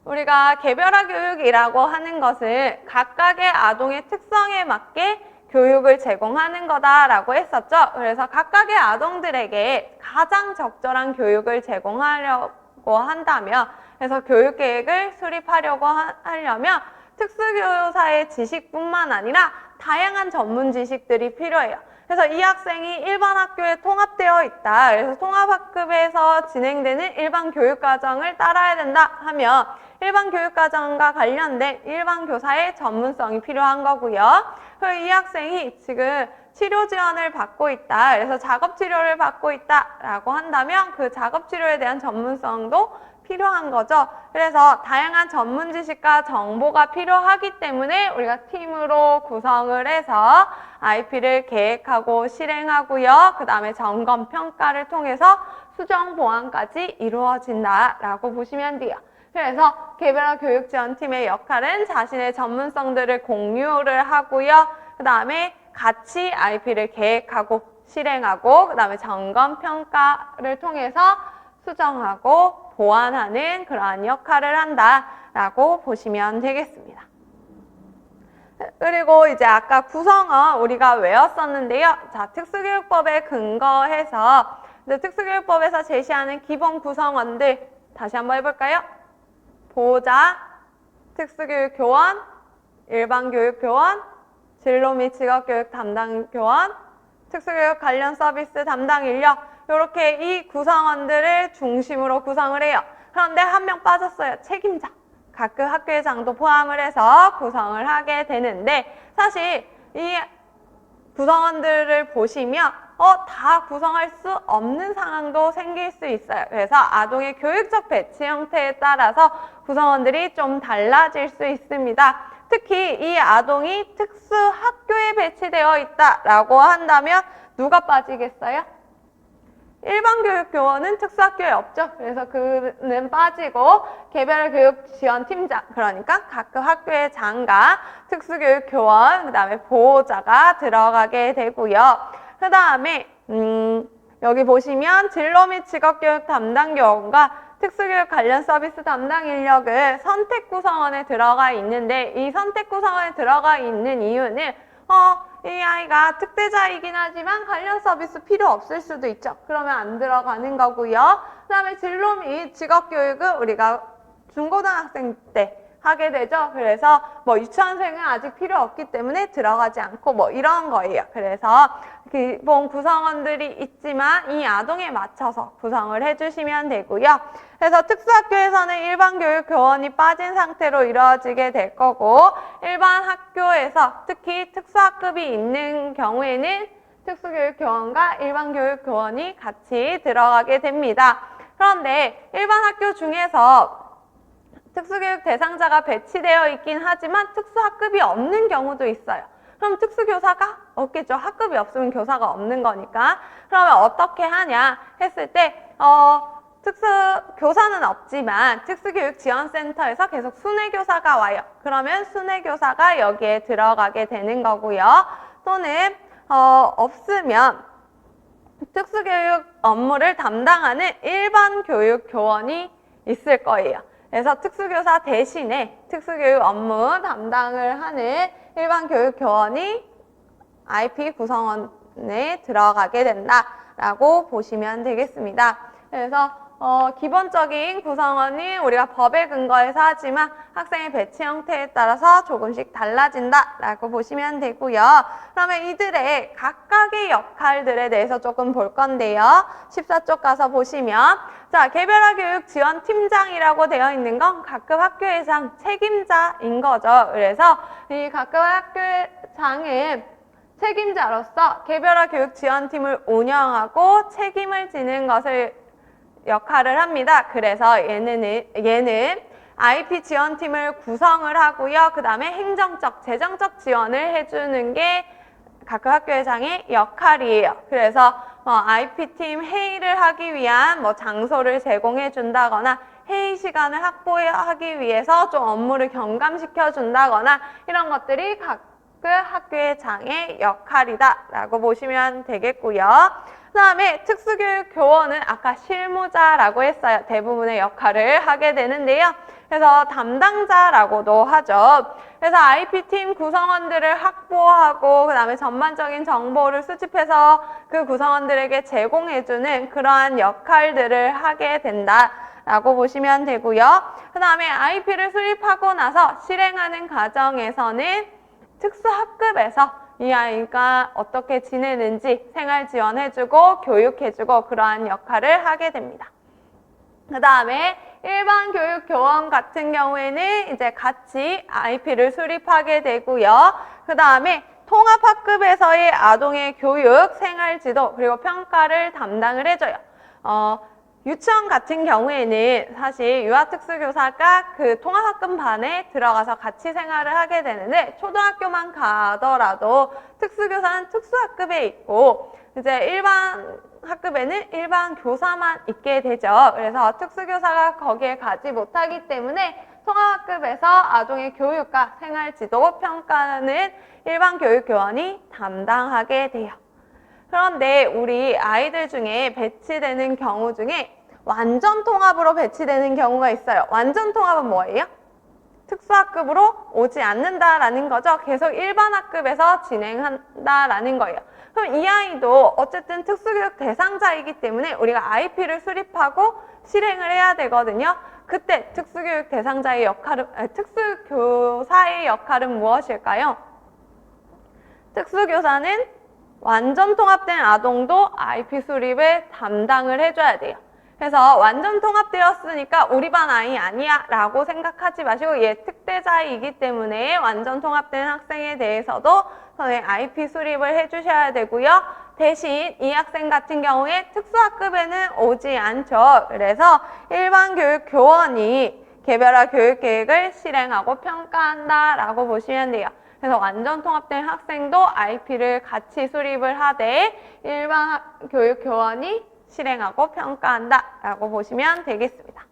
우리가 개별화 교육이라고 하는 것은 각각의 아동의 특성에 맞게 교육을 제공하는 거다라고 했었죠. 그래서 각각의 아동들에게 가장 적절한 교육을 제공하려고 한다면, 그래서 교육 계획을 수립하려고 하려면 특수교사의 지식뿐만 아니라 다양한 전문 지식들이 필요해요. 그래서 이 학생이 일반 학교에 통합되어 있다. 그래서 통합학급에서 진행되는 일반 교육과정을 따라야 된다 하면 일반 교육과정과 관련된 일반 교사의 전문성이 필요한 거고요. 그리고 이 학생이 지금 치료 지원을 받고 있다. 그래서 작업 치료를 받고 있다라고 한다면 그 작업 치료에 대한 전문성도 필요한 거죠. 그래서 다양한 전문 지식과 정보가 필요하기 때문에 우리가 팀으로 구성을 해서 IP를 계획하고 실행하고요. 그 다음에 점검, 평가를 통해서 수정, 보완까지 이루어진다라고 보시면 돼요. 그래서 개별화 교육지원팀의 역할은 자신의 전문성들을 공유를 하고요. 그 다음에 같이 IP를 계획하고 실행하고 그 다음에 점검, 평가를 통해서 수정하고 보완하는 그러한 역할을 한다라고 보시면 되겠습니다. 그리고 이제 아까 구성은 우리가 외웠었는데요. 자, 특수교육법에 근거해서 특수교육법에서 제시하는 기본 구성원들 다시 한번 해볼까요? 보호자, 특수교육 교원, 일반교육 교원, 진로 및 직업교육 담당 교원, 특수교육 관련 서비스 담당 인력 이렇게 이 구성원들을 중심으로 구성을 해요. 그런데 한 명 빠졌어요. 책임자. 각 학교의 장도 포함을 해서 구성을 하게 되는데 사실 이 구성원들을 보시면 다 구성할 수 없는 상황도 생길 수 있어요. 그래서 아동의 교육적 배치 형태에 따라서 구성원들이 좀 달라질 수 있습니다. 특히 이 아동이 특수 학교에 배치되어 있다라고 한다면 누가 빠지겠어요? 일반 교육 교원은 특수학교에 없죠. 그래서 그는 빠지고 개별 교육 지원 팀장, 그러니까 각 학교의 장과 특수교육 교원, 그 다음에 보호자가 들어가게 되고요. 그 다음에 여기 보시면 진로 및 직업교육 담당 교원과 특수교육 관련 서비스 담당 인력을 선택 구성원에 들어가 있는데 이 선택 구성원에 들어가 있는 이유는 이 아이가 특대자이긴 하지만 관련 서비스 필요 없을 수도 있죠. 그러면 안 들어가는 거고요. 그다음에 진로 및 직업 교육은 우리가 중고등학생 때 하게 되죠. 그래서 뭐 유치원생은 아직 필요 없기 때문에 들어가지 않고 뭐 이런 거예요. 그래서 기본 구성원들이 있지만 이 아동에 맞춰서 구성을 해주시면 되고요. 그래서 특수학교에서는 일반 교육 교원이 빠진 상태로 이루어지게 될 거고, 일반 학교에서 특히 특수학급이 있는 경우에는 특수교육 교원과 일반 교육 교원이 같이 들어가게 됩니다. 그런데 일반 학교 중에서 특수교육 대상자가 배치되어 있긴 하지만 특수학급이 없는 경우도 있어요. 그럼 특수교사가 없겠죠. 학급이 없으면 교사가 없는 거니까. 그러면 어떻게 하냐 했을 때 특수교사는 없지만 특수교육지원센터에서 계속 순회교사가 와요. 그러면 순회교사가 여기에 들어가게 되는 거고요. 또는 없으면 특수교육 업무를 담당하는 일반 교육 교원이 있을 거예요. 그래서 특수교사 대신에 특수교육 업무 담당을 하는 일반 교육 교원이 IP 구성원에 들어가게 된다라고 보시면 되겠습니다. 그래서 기본적인 구성원이 우리가 법에 근거해서 하지만 학생의 배치 형태에 따라서 조금씩 달라진다라고 보시면 되고요. 그러면 이들의 각각의 역할들에 대해서 조금 볼 건데요. 14쪽 가서 보시면 자, 개별화 교육 지원 팀장이라고 되어 있는 건 각급 학교회장 책임자인 거죠. 그래서 이 각급 학교회장은 책임자로서 개별화 교육 지원팀을 운영하고 책임을 지는 것을 역할을 합니다. 그래서 얘는 IP 지원팀을 구성을 하고요. 그 다음에 행정적, 재정적 지원을 해주는 게 각급 학교회장의 역할이에요. 그래서 IP팀 회의를 하기 위한 장소를 제공해 준다거나 회의 시간을 확보하기 위해서 좀 업무를 경감시켜 준다거나 이런 것들이 각급 학교회장의 역할이다라고 보시면 되겠고요. 그 다음에 특수교육 교원은 아까 실무자라고 했어요. 대부분의 역할을 하게 되는데요. 그래서 담당자라고도 하죠. 그래서 IP팀 구성원들을 확보하고 그 다음에 전반적인 정보를 수집해서 그 구성원들에게 제공해주는 그러한 역할들을 하게 된다라고 보시면 되고요. 그 다음에 IP를 수립하고 나서 실행하는 과정에서는 특수학급에서 이 아이가 어떻게 지내는지 생활 지원해주고 교육해주고 그러한 역할을 하게 됩니다. 그 다음에 일반 교육 교원 같은 경우에는 이제 같이 IP를 수립하게 되고요. 그 다음에 통합학급에서의 아동의 교육, 생활 지도, 그리고 평가를 담당을 해줘요. 유치원 같은 경우에는 사실 유아특수교사가 그 통합학급 반에 들어가서 같이 생활을 하게 되는데 초등학교만 가더라도 특수교사는 특수학급에 있고 이제 일반 학급에는 일반 교사만 있게 되죠. 그래서 특수교사가 거기에 가지 못하기 때문에 통합학급에서 아동의 교육과 생활지도 평가는 일반 교육교원이 담당하게 돼요. 그런데 우리 아이들 중에 배치되는 경우 중에 완전 통합으로 배치되는 경우가 있어요. 완전 통합은 뭐예요? 특수학급으로 오지 않는다라는 거죠. 계속 일반 학급에서 진행한다라는 거예요. 그럼 이 아이도 어쨌든 특수교육 대상자이기 때문에 우리가 IP를 수립하고 실행을 해야 되거든요. 그때 특수교육 대상자의 역할은, 특수교사의 역할은 무엇일까요? 특수교사는 완전 통합된 아동도 IP 수립을 담당을 해줘야 돼요. 그래서 완전 통합되었으니까 우리 반 아이 아니야 라고 생각하지 마시고 얘 특대자이기 때문에 완전 통합된 학생에 대해서도 IP 수립을 해주셔야 되고요. 대신 이 학생 같은 경우에 특수학급에는 오지 않죠. 그래서 일반 교육 교원이 개별화 교육 계획을 실행하고 평가한다 라고 보시면 돼요. 그래서 완전 통합된 학생도 IP를 같이 수립을 하되 일반 교육 교원이 실행하고 평가한다라고 보시면 되겠습니다.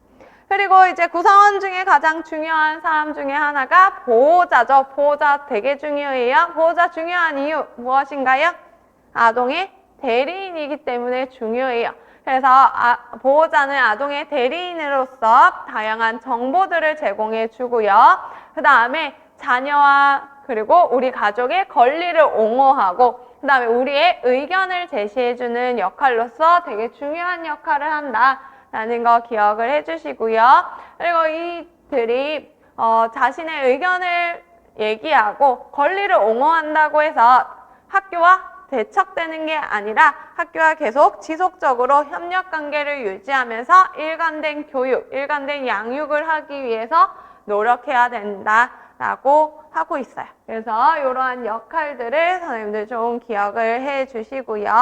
그리고 이제 구성원 중에 가장 중요한 사람 중에 하나가 보호자죠. 보호자 되게 중요해요. 보호자 중요한 이유 무엇인가요? 아동의 대리인이기 때문에 중요해요. 그래서 보호자는 아동의 대리인으로서 다양한 정보들을 제공해 주고요. 그 다음에 자녀와 그리고 우리 가족의 권리를 옹호하고 그 다음에 우리의 의견을 제시해주는 역할로서 되게 중요한 역할을 한다 라는 거 기억을 해주시고요. 그리고 이들이 자신의 의견을 얘기하고 권리를 옹호한다고 해서 학교와 대척되는 게 아니라 학교와 계속 지속적으로 협력관계를 유지하면서 일관된 교육, 일관된 양육을 하기 위해서 노력해야 된다라고 하고 있어요. 그래서 이러한 역할들을 선생님들 좀 기억을 해 주시고요.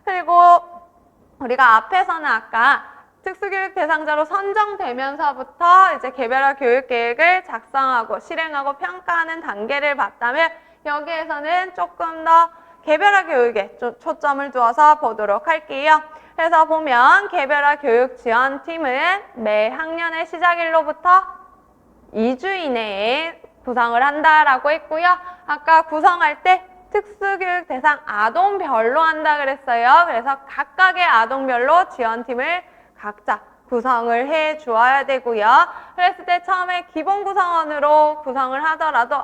그리고 우리가 앞에서는 아까 특수교육 대상자로 선정되면서부터 이제 개별화 교육계획을 작성하고 실행하고 평가하는 단계를 봤다면 여기에서는 조금 더 개별화 교육에 초점을 두어서 보도록 할게요. 그래서 보면 개별화 교육 지원팀은 매 학년의 시작일로부터 2주 이내에 구성을 한다라고 했고요. 아까 구성할 때 특수교육 대상 아동별로 한다 그랬어요. 그래서 각각의 아동별로 지원팀을 각자 구성을 해 주어야 되고요. 그랬을 때 처음에 기본 구성원으로 구성을 하더라도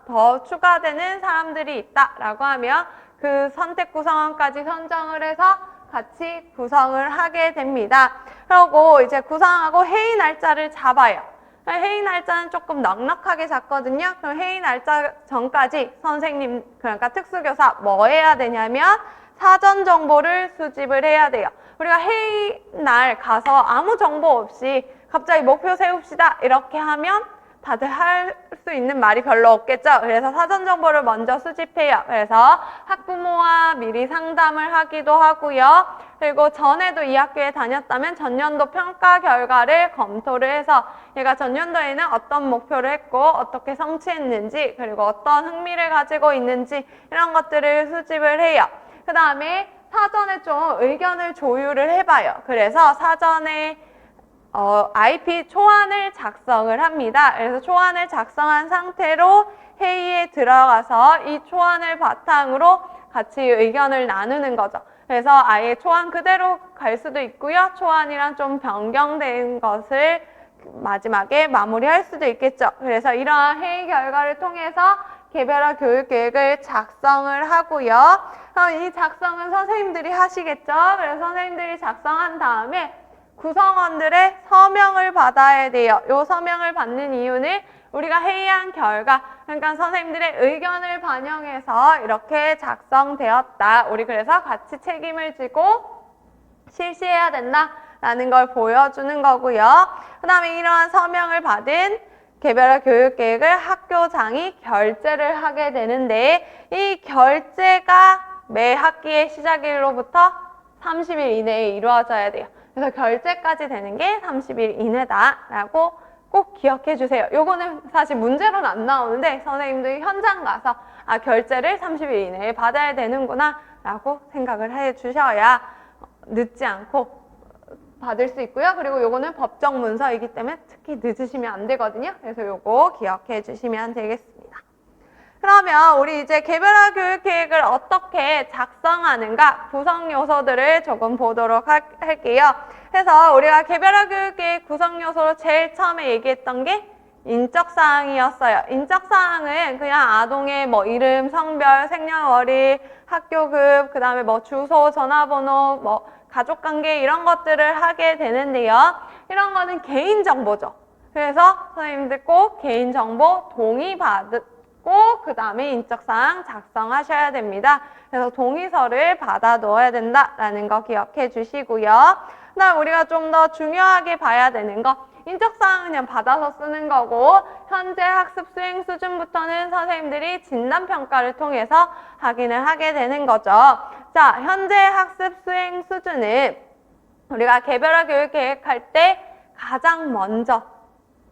더 추가되는 사람들이 있다라고 하면 그 선택 구성원까지 선정을 해서 같이 구성을 하게 됩니다. 그리고 이제 구성하고 회의 날짜를 잡아요. 회의 날짜는 조금 넉넉하게 잡거든요. 그럼 회의 날짜 전까지 선생님, 그러니까 특수교사 뭐 해야 되냐면 사전 정보를 수집을 해야 돼요. 우리가 회의 날 가서 아무 정보 없이 갑자기 목표 세웁시다 이렇게 하면 다들 할 수 있는 말이 별로 없겠죠. 그래서 사전 정보를 먼저 수집해요. 그래서 학부모와 미리 상담을 하기도 하고요. 그리고 전에도 이 학교에 다녔다면 전년도 평가 결과를 검토를 해서 얘가 전년도에는 어떤 목표를 했고 어떻게 성취했는지 그리고 어떤 흥미를 가지고 있는지 이런 것들을 수집을 해요. 그 다음에 사전에 좀 의견을 조율을 해봐요. 그래서 사전에 IP 초안을 작성을 합니다. 그래서 초안을 작성한 상태로 회의에 들어가서 이 초안을 바탕으로 같이 의견을 나누는 거죠. 그래서 아예 초안 그대로 갈 수도 있고요. 초안이랑 좀 변경된 것을 마지막에 마무리할 수도 있겠죠. 그래서 이러한 회의 결과를 통해서 개별화 교육 계획을 작성을 하고요. 이 작성은 선생님들이 하시겠죠. 그래서 선생님들이 작성한 다음에 구성원들의 서명을 받아야 돼요. 이 서명을 받는 이유는 우리가 회의한 결과, 그러니까 선생님들의 의견을 반영해서 이렇게 작성되었다. 우리 그래서 같이 책임을 지고 실시해야 된다라는 걸 보여주는 거고요. 그 다음에 이러한 서명을 받은 개별화 교육계획을 학교장이 결재를 하게 되는데 이 결재가 매 학기의 시작일로부터 30일 이내에 이루어져야 돼요. 그래서 결재까지 되는 게 30일 이내다라고 꼭 기억해 주세요. 요거는 사실 문제로는 안 나오는데 선생님들이 현장 가서 결재를 30일 이내에 받아야 되는구나 라고 생각을 해 주셔야 늦지 않고 받을 수 있고요. 그리고 요거는 법정 문서이기 때문에 특히 늦으시면 안 되거든요. 그래서 요거 기억해 주시면 되겠습니다. 그러면 우리 이제 개별화 교육 계획을 어떻게 작성하는가 구성 요소들을 조금 보도록 할게요. 그래서 우리가 개별화 교육 계획 구성 요소로 제일 처음에 얘기했던 게 인적사항이었어요. 인적사항은 그냥 아동의 뭐 이름, 성별, 생년월일, 학교급, 그 다음에 뭐 주소, 전화번호, 뭐 가족관계 이런 것들을 하게 되는데요. 이런 거는 개인정보죠. 그래서 선생님들 꼭 개인정보 동의받고 그 다음에 인적사항 작성하셔야 됩니다. 그래서 동의서를 받아 놓아야 된다라는 거 기억해 주시고요. 그다음 우리가 좀 더 중요하게 봐야 되는 거 인적사항은 그냥 받아서 쓰는 거고 현재 학습 수행 수준부터는 선생님들이 진단평가를 통해서 확인을 하게 되는 거죠. 자, 현재 학습 수행 수준은 우리가 개별화 교육 계획할 때 가장 먼저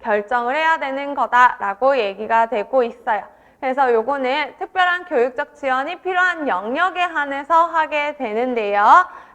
결정을 해야 되는 거다라고 얘기가 되고 있어요. 그래서 요거는 특별한 교육적 지원이 필요한 영역에 한해서 하게 되는데요.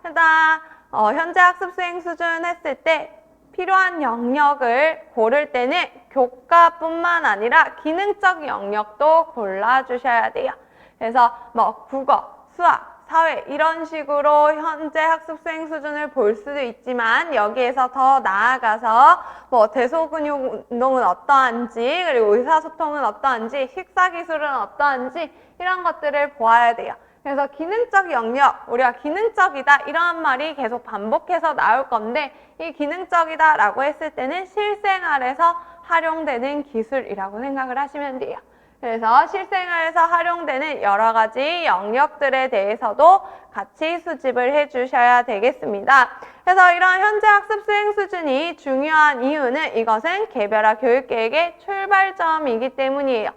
일단 현재 학습 수행 수준 했을 때 필요한 영역을 고를 때는 교과뿐만 아니라 기능적 영역도 골라주셔야 돼요. 그래서 뭐 국어, 수학, 사회 이런 식으로 현재 학습 수행 수준을 볼 수도 있지만 여기에서 더 나아가서 뭐 대소근육 운동은 어떠한지 그리고 의사소통은 어떠한지 식사기술은 어떠한지 이런 것들을 보아야 돼요. 그래서 기능적 영역, 우리가 기능적이다 이런 말이 계속 반복해서 나올 건데 이 기능적이다 라고 했을 때는 실생활에서 활용되는 기술이라고 생각을 하시면 돼요. 그래서 실생활에서 활용되는 여러 가지 영역들에 대해서도 같이 수집을 해주셔야 되겠습니다. 그래서 이런 현재 학습 수행 수준이 중요한 이유는 이것은 개별화 교육계획의 출발점이기 때문이에요.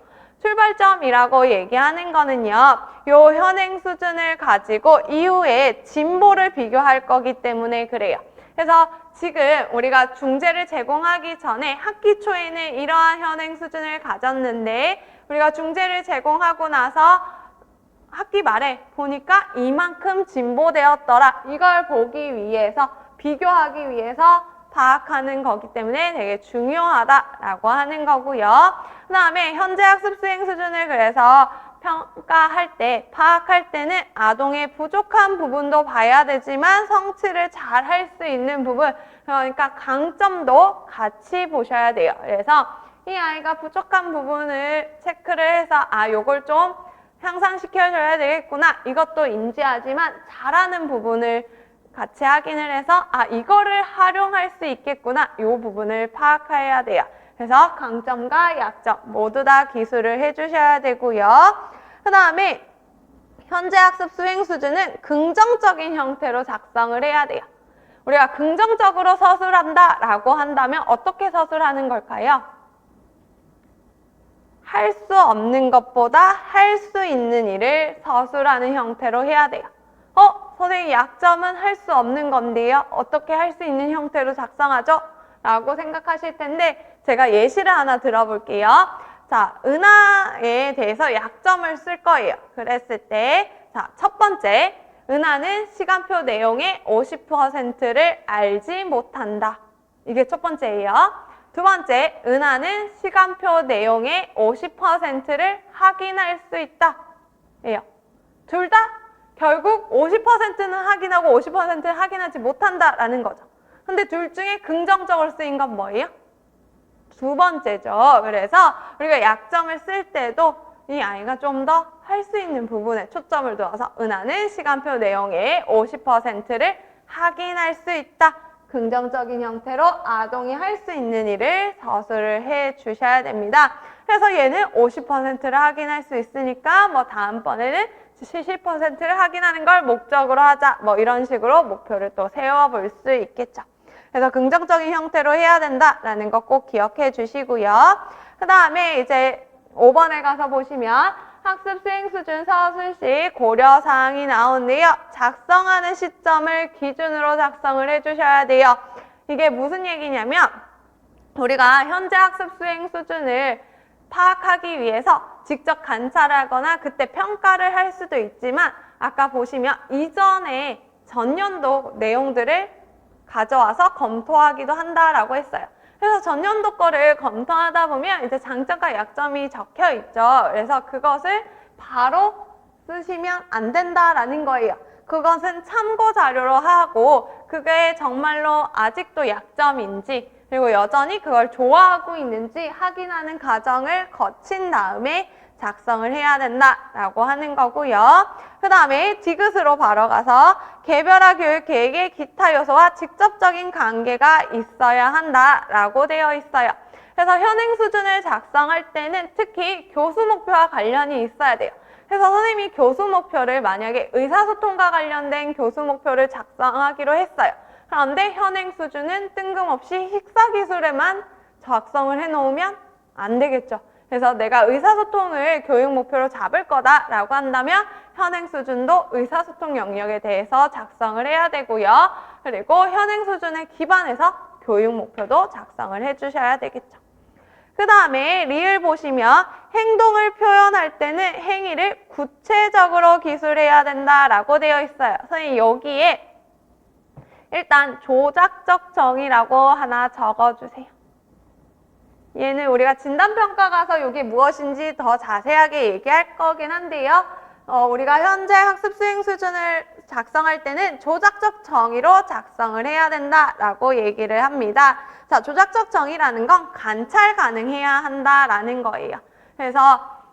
출발점이라고 얘기하는 거는요, 요 현행 수준을 가지고 이후에 진보를 비교할 거기 때문에 그래요. 그래서 지금 우리가 중재를 제공하기 전에 학기 초에는 이러한 현행 수준을 가졌는데 우리가 중재를 제공하고 나서 학기 말에 보니까 이만큼 진보되었더라. 이걸 보기 위해서, 비교하기 위해서 파악하는 거기 때문에 되게 중요하다라고 하는 거고요. 그 다음에 현재 학습 수행 수준을 그래서 평가할 때, 파악할 때는 아동의 부족한 부분도 봐야 되지만 성취를 잘 할 수 있는 부분, 그러니까 강점도 같이 보셔야 돼요. 그래서 이 아이가 부족한 부분을 체크를 해서 요걸 좀 향상시켜줘야 되겠구나. 이것도 인지하지만 잘하는 부분을 같이 확인을 해서 이거를 활용할 수 있겠구나. 이 부분을 파악해야 돼요. 그래서 강점과 약점 모두 다 기술을 해주셔야 되고요. 그 다음에 현재 학습 수행 수준은 긍정적인 형태로 작성을 해야 돼요. 우리가 긍정적으로 서술한다 라고 한다면 어떻게 서술하는 걸까요? 할 수 없는 것보다 할 수 있는 일을 서술하는 형태로 해야 돼요. 선생님 약점은 할 수 없는 건데요. 어떻게 할 수 있는 형태로 작성하죠? 라고 생각하실 텐데 제가 예시를 하나 들어볼게요. 자, 은하에 대해서 약점을 쓸 거예요. 그랬을 때 자, 첫 번째, 은하는 시간표 내용의 50%를 알지 못한다. 이게 첫 번째예요. 두 번째, 은하는 시간표 내용의 50%를 확인할 수 있다. 예요. 둘 다 결국 50%는 확인하고 50%는 확인하지 못한다라는 거죠. 근데 둘 중에 긍정적으로 쓰인 건 뭐예요? 두 번째죠. 그래서 우리가 약점을 쓸 때도 이 아이가 좀 더 할 수 있는 부분에 초점을 두어서 은하는 시간표 내용의 50%를 확인할 수 있다. 긍정적인 형태로 아동이 할 수 있는 일을 서술을 해 주셔야 됩니다. 그래서 얘는 50%를 확인할 수 있으니까 다음번에는 70%를 확인하는 걸 목적으로 하자. 이런 식으로 목표를 또 세워볼 수 있겠죠. 그래서 긍정적인 형태로 해야 된다라는 거 꼭 기억해 주시고요. 그 다음에 이제 5번에 가서 보시면 학습 수행 수준 서술시 고려사항이 나오는데요. 작성하는 시점을 기준으로 작성을 해주셔야 돼요. 이게 무슨 얘기냐면 우리가 현재 학습 수행 수준을 파악하기 위해서 직접 관찰하거나 그때 평가를 할 수도 있지만 아까 보시면 이전에 전년도 내용들을 가져와서 검토하기도 한다라고 했어요. 그래서 전년도 거를 검토하다 보면 이제 장점과 약점이 적혀 있죠. 그래서 그것을 바로 쓰시면 안 된다라는 거예요. 그것은 참고 자료로 하고 그게 정말로 아직도 약점인지 그리고 여전히 그걸 좋아하고 있는지 확인하는 과정을 거친 다음에 작성을 해야 된다라고 하는 거고요. 그 다음에 디귿으로 바로 가서 개별화 교육 계획의 기타 요소와 직접적인 관계가 있어야 한다라고 되어 있어요. 그래서 현행 수준을 작성할 때는 특히 교수 목표와 관련이 있어야 돼요. 그래서 선생님이 교수 목표를 만약에 의사소통과 관련된 교수 목표를 작성하기로 했어요. 그런데 현행 수준은 뜬금없이 식사기술에만 작성을 해놓으면 안 되겠죠. 그래서 내가 의사소통을 교육 목표로 잡을 거다라고 한다면 현행 수준도 의사소통 영역에 대해서 작성을 해야 되고요. 그리고 현행 수준에 기반해서 교육 목표도 작성을 해주셔야 되겠죠. 그 다음에 리을 보시면 행동을 표현할 때는 행위를 구체적으로 기술해야 된다라고 되어 있어요. 선생님 여기에 일단 조작적 정의라고 하나 적어주세요. 얘는 우리가 진단평가 가서 이게 무엇인지 더 자세하게 얘기할 거긴 한데요. 우리가 현재 학습 수행 수준을 작성할 때는 조작적 정의로 작성을 해야 된다라고 얘기를 합니다. 자, 조작적 정의라는 건 관찰 가능해야 한다라는 거예요. 그래서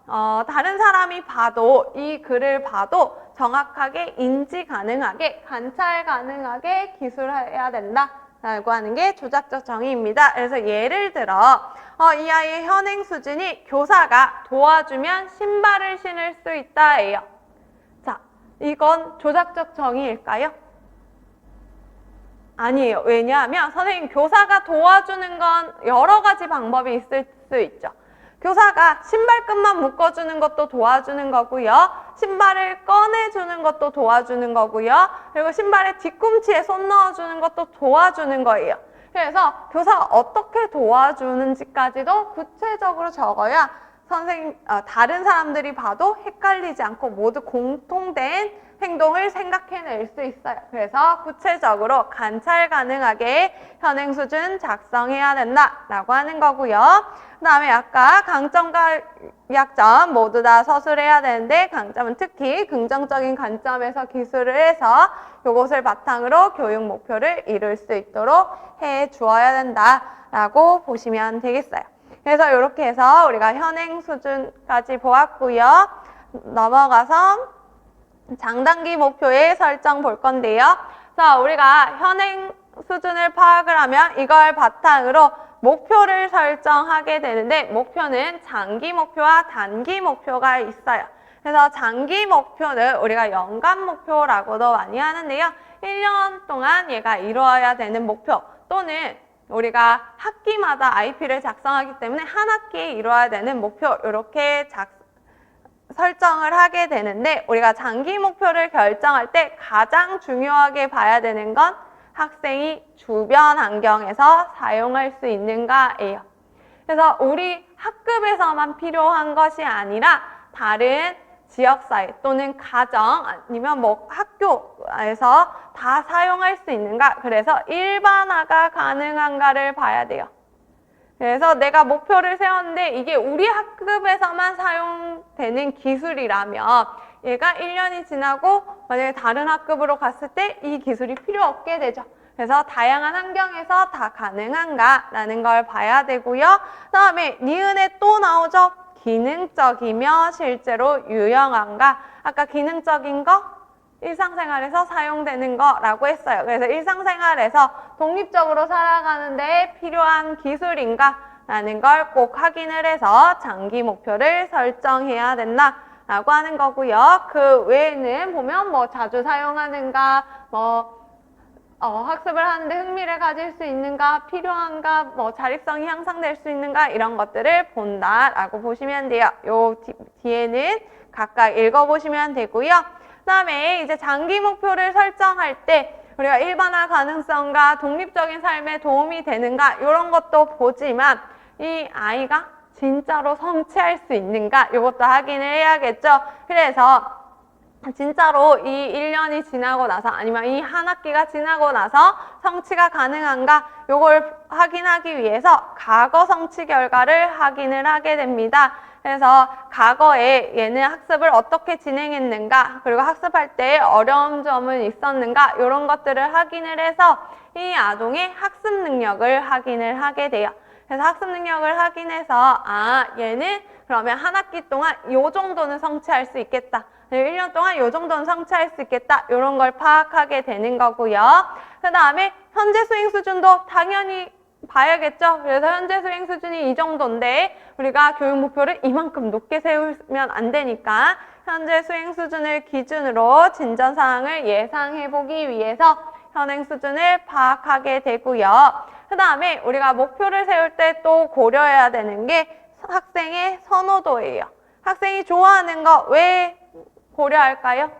다른 사람이 봐도 이 글을 봐도 정확하게 인지 가능하게, 관찰 가능하게 기술해야 된다 라고 하는 게 조작적 정의입니다. 그래서 예를 들어 이 아이의 현행 수준이 교사가 도와주면 신발을 신을 수 있다예요. 자, 이건 조작적 정의일까요? 아니에요. 왜냐하면 선생님 교사가 도와주는 건 여러 가지 방법이 있을 수 있죠. 교사가 신발끈만 묶어주는 것도 도와주는 거고요. 신발을 꺼내주는 것도 도와주는 거고요. 그리고 신발의 뒤꿈치에 손 넣어주는 것도 도와주는 거예요. 그래서 교사가 어떻게 도와주는지까지도 구체적으로 적어야 다른 사람들이 봐도 헷갈리지 않고 모두 공통된 행동을 생각해낼 수 있어요. 그래서 구체적으로 관찰 가능하게 현행 수준 작성해야 된다라고 하는 거고요. 그 다음에 아까 강점과 약점 모두 다 서술해야 되는데 강점은 특히 긍정적인 관점에서 기술을 해서 이것을 바탕으로 교육 목표를 이룰 수 있도록 해 주어야 된다라고 보시면 되겠어요. 그래서 이렇게 해서 우리가 현행 수준까지 보았고요. 넘어가서 장단기 목표의 설정 볼 건데요. 자, 우리가 현행 수준을 파악을 하면 이걸 바탕으로 목표를 설정하게 되는데 목표는 장기 목표와 단기 목표가 있어요. 그래서 장기 목표는 우리가 연간 목표라고도 많이 하는데요. 1년 동안 얘가 이루어야 되는 목표 또는 우리가 학기마다 IP를 작성하기 때문에 한 학기에 이루어야 되는 목표 이렇게 설정을 하게 되는데 우리가 장기 목표를 결정할 때 가장 중요하게 봐야 되는 건 학생이 주변 환경에서 사용할 수 있는가예요. 그래서 우리 학급에서만 필요한 것이 아니라 다른 지역사회 또는 가정 아니면 뭐 학교에서 다 사용할 수 있는가 그래서 일반화가 가능한가를 봐야 돼요. 그래서 내가 목표를 세웠는데 이게 우리 학급에서만 사용되는 기술이라면 얘가 1년이 지나고 만약에 다른 학급으로 갔을 때 이 기술이 필요 없게 되죠. 그래서 다양한 환경에서 다 가능한가라는 걸 봐야 되고요. 그 다음에 니은에 또 나오죠. 기능적이며 실제로 유용한가. 아까 기능적인 거 일상생활에서 사용되는 거라고 했어요. 그래서 일상생활에서 독립적으로 살아가는데 필요한 기술인가 라는 걸 꼭 확인을 해서 장기 목표를 설정해야 된다라고 하는 거고요. 그 외에는 보면 뭐 자주 사용하는가, 학습을 하는데 흥미를 가질 수 있는가, 필요한가, 자립성이 향상될 수 있는가 이런 것들을 본다라고 보시면 돼요. 요 뒤에는 각각 읽어보시면 되고요. 그 다음에 이제 장기 목표를 설정할 때 우리가 일반화 가능성과 독립적인 삶에 도움이 되는가 이런 것도 보지만 이 아이가 진짜로 성취할 수 있는가 이것도 확인을 해야겠죠. 그래서 진짜로 이 1년이 지나고 나서 아니면 이 한 학기가 지나고 나서 성취가 가능한가 이걸 확인하기 위해서 과거 성취 결과를 확인을 하게 됩니다. 그래서 과거에 얘는 학습을 어떻게 진행했는가 그리고 학습할 때 어려운 점은 있었는가 이런 것들을 확인을 해서 이 아동의 학습 능력을 확인을 하게 돼요. 그래서 학습 능력을 확인해서 얘는 그러면 한 학기 동안 이 정도는 성취할 수 있겠다. 1년 동안 이 정도는 성취할 수 있겠다. 이런 걸 파악하게 되는 거고요. 그 다음에 현재 수행 수준도 당연히 봐야겠죠. 그래서 현재 수행 수준이 이 정도인데 우리가 교육 목표를 이만큼 높게 세우면 안 되니까 현재 수행 수준을 기준으로 진전 사항을 예상해 보기 위해서 현행 수준을 파악하게 되고요. 그 다음에 우리가 목표를 세울 때 또 고려해야 되는 게 학생의 선호도예요. 학생이 좋아하는 거 왜 고려할까요?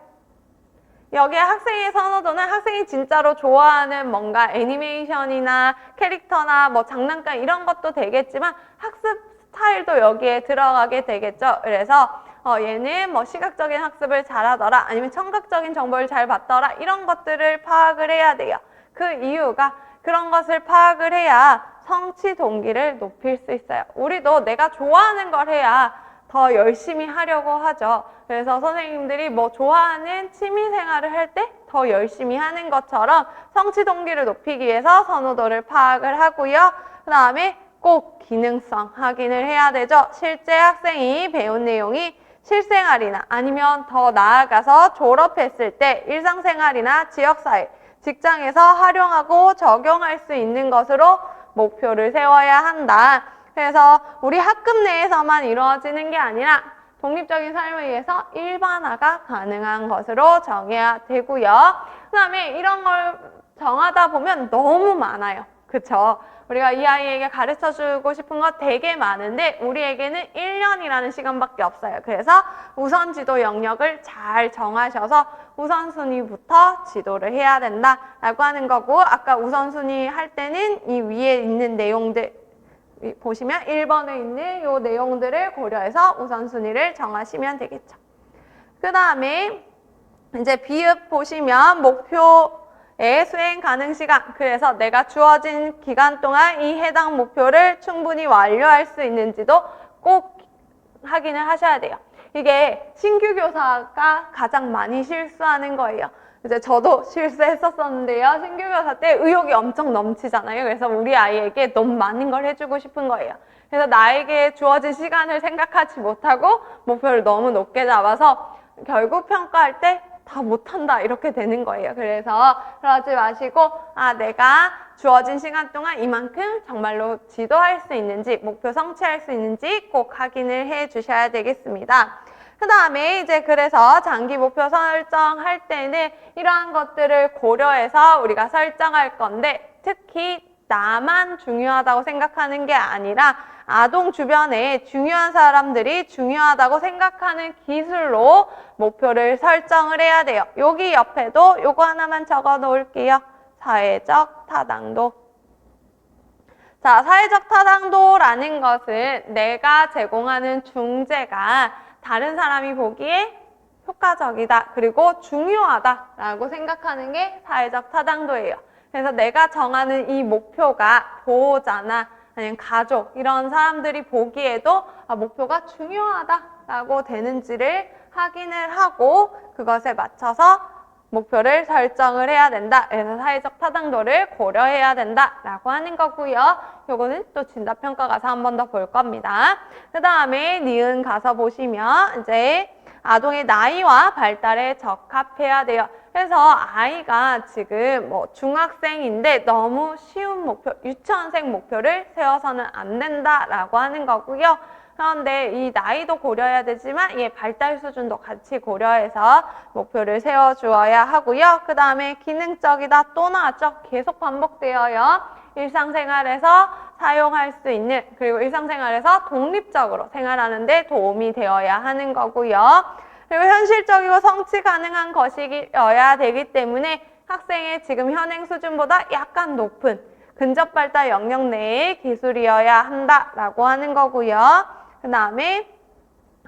여기에 학생의 선호도는 학생이 진짜로 좋아하는 뭔가 애니메이션이나 캐릭터나 장난감 이런 것도 되겠지만 학습 스타일도 여기에 들어가게 되겠죠. 그래서 얘는 시각적인 학습을 잘하더라 아니면 청각적인 정보를 잘 받더라 이런 것들을 파악을 해야 돼요. 그 이유가 그런 것을 파악을 해야 성취 동기를 높일 수 있어요. 우리도 내가 좋아하는 걸 해야 더 열심히 하려고 하죠. 그래서 선생님들이 좋아하는 취미 생활을 할 때 더 열심히 하는 것처럼 성취 동기를 높이기 위해서 선호도를 파악을 하고요. 그 다음에 꼭 기능성 확인을 해야 되죠. 실제 학생이 배운 내용이 실생활이나 아니면 더 나아가서 졸업했을 때 일상생활이나 지역사회, 직장에서 활용하고 적용할 수 있는 것으로 목표를 세워야 한다. 그래서 우리 학급 내에서만 이루어지는 게 아니라 독립적인 삶을 위해서 일반화가 가능한 것으로 정해야 되고요. 그 다음에 이런 걸 정하다 보면 너무 많아요. 그쵸? 우리가 이 아이에게 가르쳐주고 싶은 거 되게 많은데 우리에게는 1년이라는 시간밖에 없어요. 그래서 우선 지도 영역을 잘 정하셔서 우선순위부터 지도를 해야 된다라고 하는 거고, 아까 우선순위 할 때는 이 위에 있는 내용들 보시면 1번에 있는 이 내용들을 고려해서 우선순위를 정하시면 되겠죠. 그 다음에 이제 비읍 보시면 목표의 수행 가능 시간, 그래서 내가 주어진 기간 동안 이 해당 목표를 충분히 완료할 수 있는지도 꼭 확인을 하셔야 돼요. 이게 신규 교사가 가장 많이 실수하는 거예요. 이제 저도 실수했었는데요. 신규 교사 때 의욕이 엄청 넘치잖아요. 그래서 우리 아이에게 너무 많은 걸 해주고 싶은 거예요. 그래서 나에게 주어진 시간을 생각하지 못하고 목표를 너무 높게 잡아서 결국 평가할 때 다 못한다 이렇게 되는 거예요. 그래서 그러지 마시고 내가 주어진 시간 동안 이만큼 정말로 지도할 수 있는지, 목표 성취할 수 있는지 꼭 확인을 해 주셔야 되겠습니다. 그 다음에 이제 그래서 장기 목표 설정할 때는 이러한 것들을 고려해서 우리가 설정할 건데, 특히 나만 중요하다고 생각하는 게 아니라 아동 주변에 중요한 사람들이 중요하다고 생각하는 기술로 목표를 설정을 해야 돼요. 여기 옆에도 요거 하나만 적어 놓을게요. 사회적 타당도. 자, 사회적 타당도라는 것은 내가 제공하는 중재가 다른 사람이 보기에 효과적이다, 그리고 중요하다라고 생각하는 게 사회적 타당도예요. 그래서 내가 정하는 이 목표가 보호자나 아니면 가족, 이런 사람들이 보기에도 목표가 중요하다라고 되는지를 확인을 하고 그것에 맞춰서 목표를 설정을 해야 된다. 그래서 사회적 타당도를 고려해야 된다라고 하는 거고요. 요거는 또 진답평가 가서 한 번 더 볼 겁니다. 그 다음에 니은 가서 보시면 이제 아동의 나이와 발달에 적합해야 돼요. 그래서 아이가 지금 중학생인데 너무 쉬운 목표, 유치원생 목표를 세워서는 안 된다라고 하는 거고요. 그런데 이 나이도 고려해야 되지만 얘 발달 수준도 같이 고려해서 목표를 세워주어야 하고요. 그 다음에 기능적이다 또 나왔죠. 계속 반복되어요. 일상생활에서 사용할 수 있는, 그리고 일상생활에서 독립적으로 생활하는 데 도움이 되어야 하는 거고요. 그리고 현실적이고 성취 가능한 것이어야 되기 때문에 학생의 지금 현행 수준보다 약간 높은 근접 발달 영역 내의 기술이어야 한다라고 하는 거고요. 그 다음에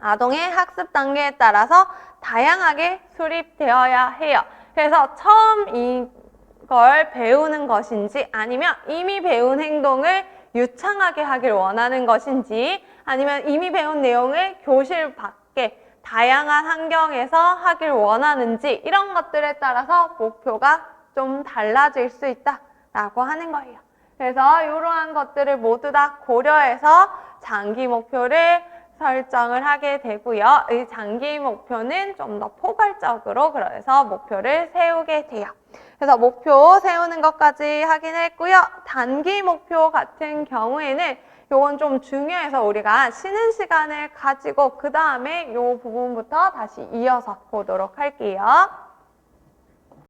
아동의 학습 단계에 따라서 다양하게 수립되어야 해요. 그래서 처음 이걸 배우는 것인지, 아니면 이미 배운 행동을 유창하게 하길 원하는 것인지, 아니면 이미 배운 내용을 교실 밖에 다양한 환경에서 하길 원하는지, 이런 것들에 따라서 목표가 좀 달라질 수 있다라고 하는 거예요. 그래서 이러한 것들을 모두 다 고려해서 장기 목표를 설정을 하게 되고요. 이 장기 목표는 좀 더 포괄적으로 그래서 목표를 세우게 돼요. 그래서 목표 세우는 것까지 확인했고요. 단기 목표 같은 경우에는 요건 좀 중요해서 우리가 쉬는 시간을 가지고 그 다음에 요 부분부터 다시 이어서 보도록 할게요.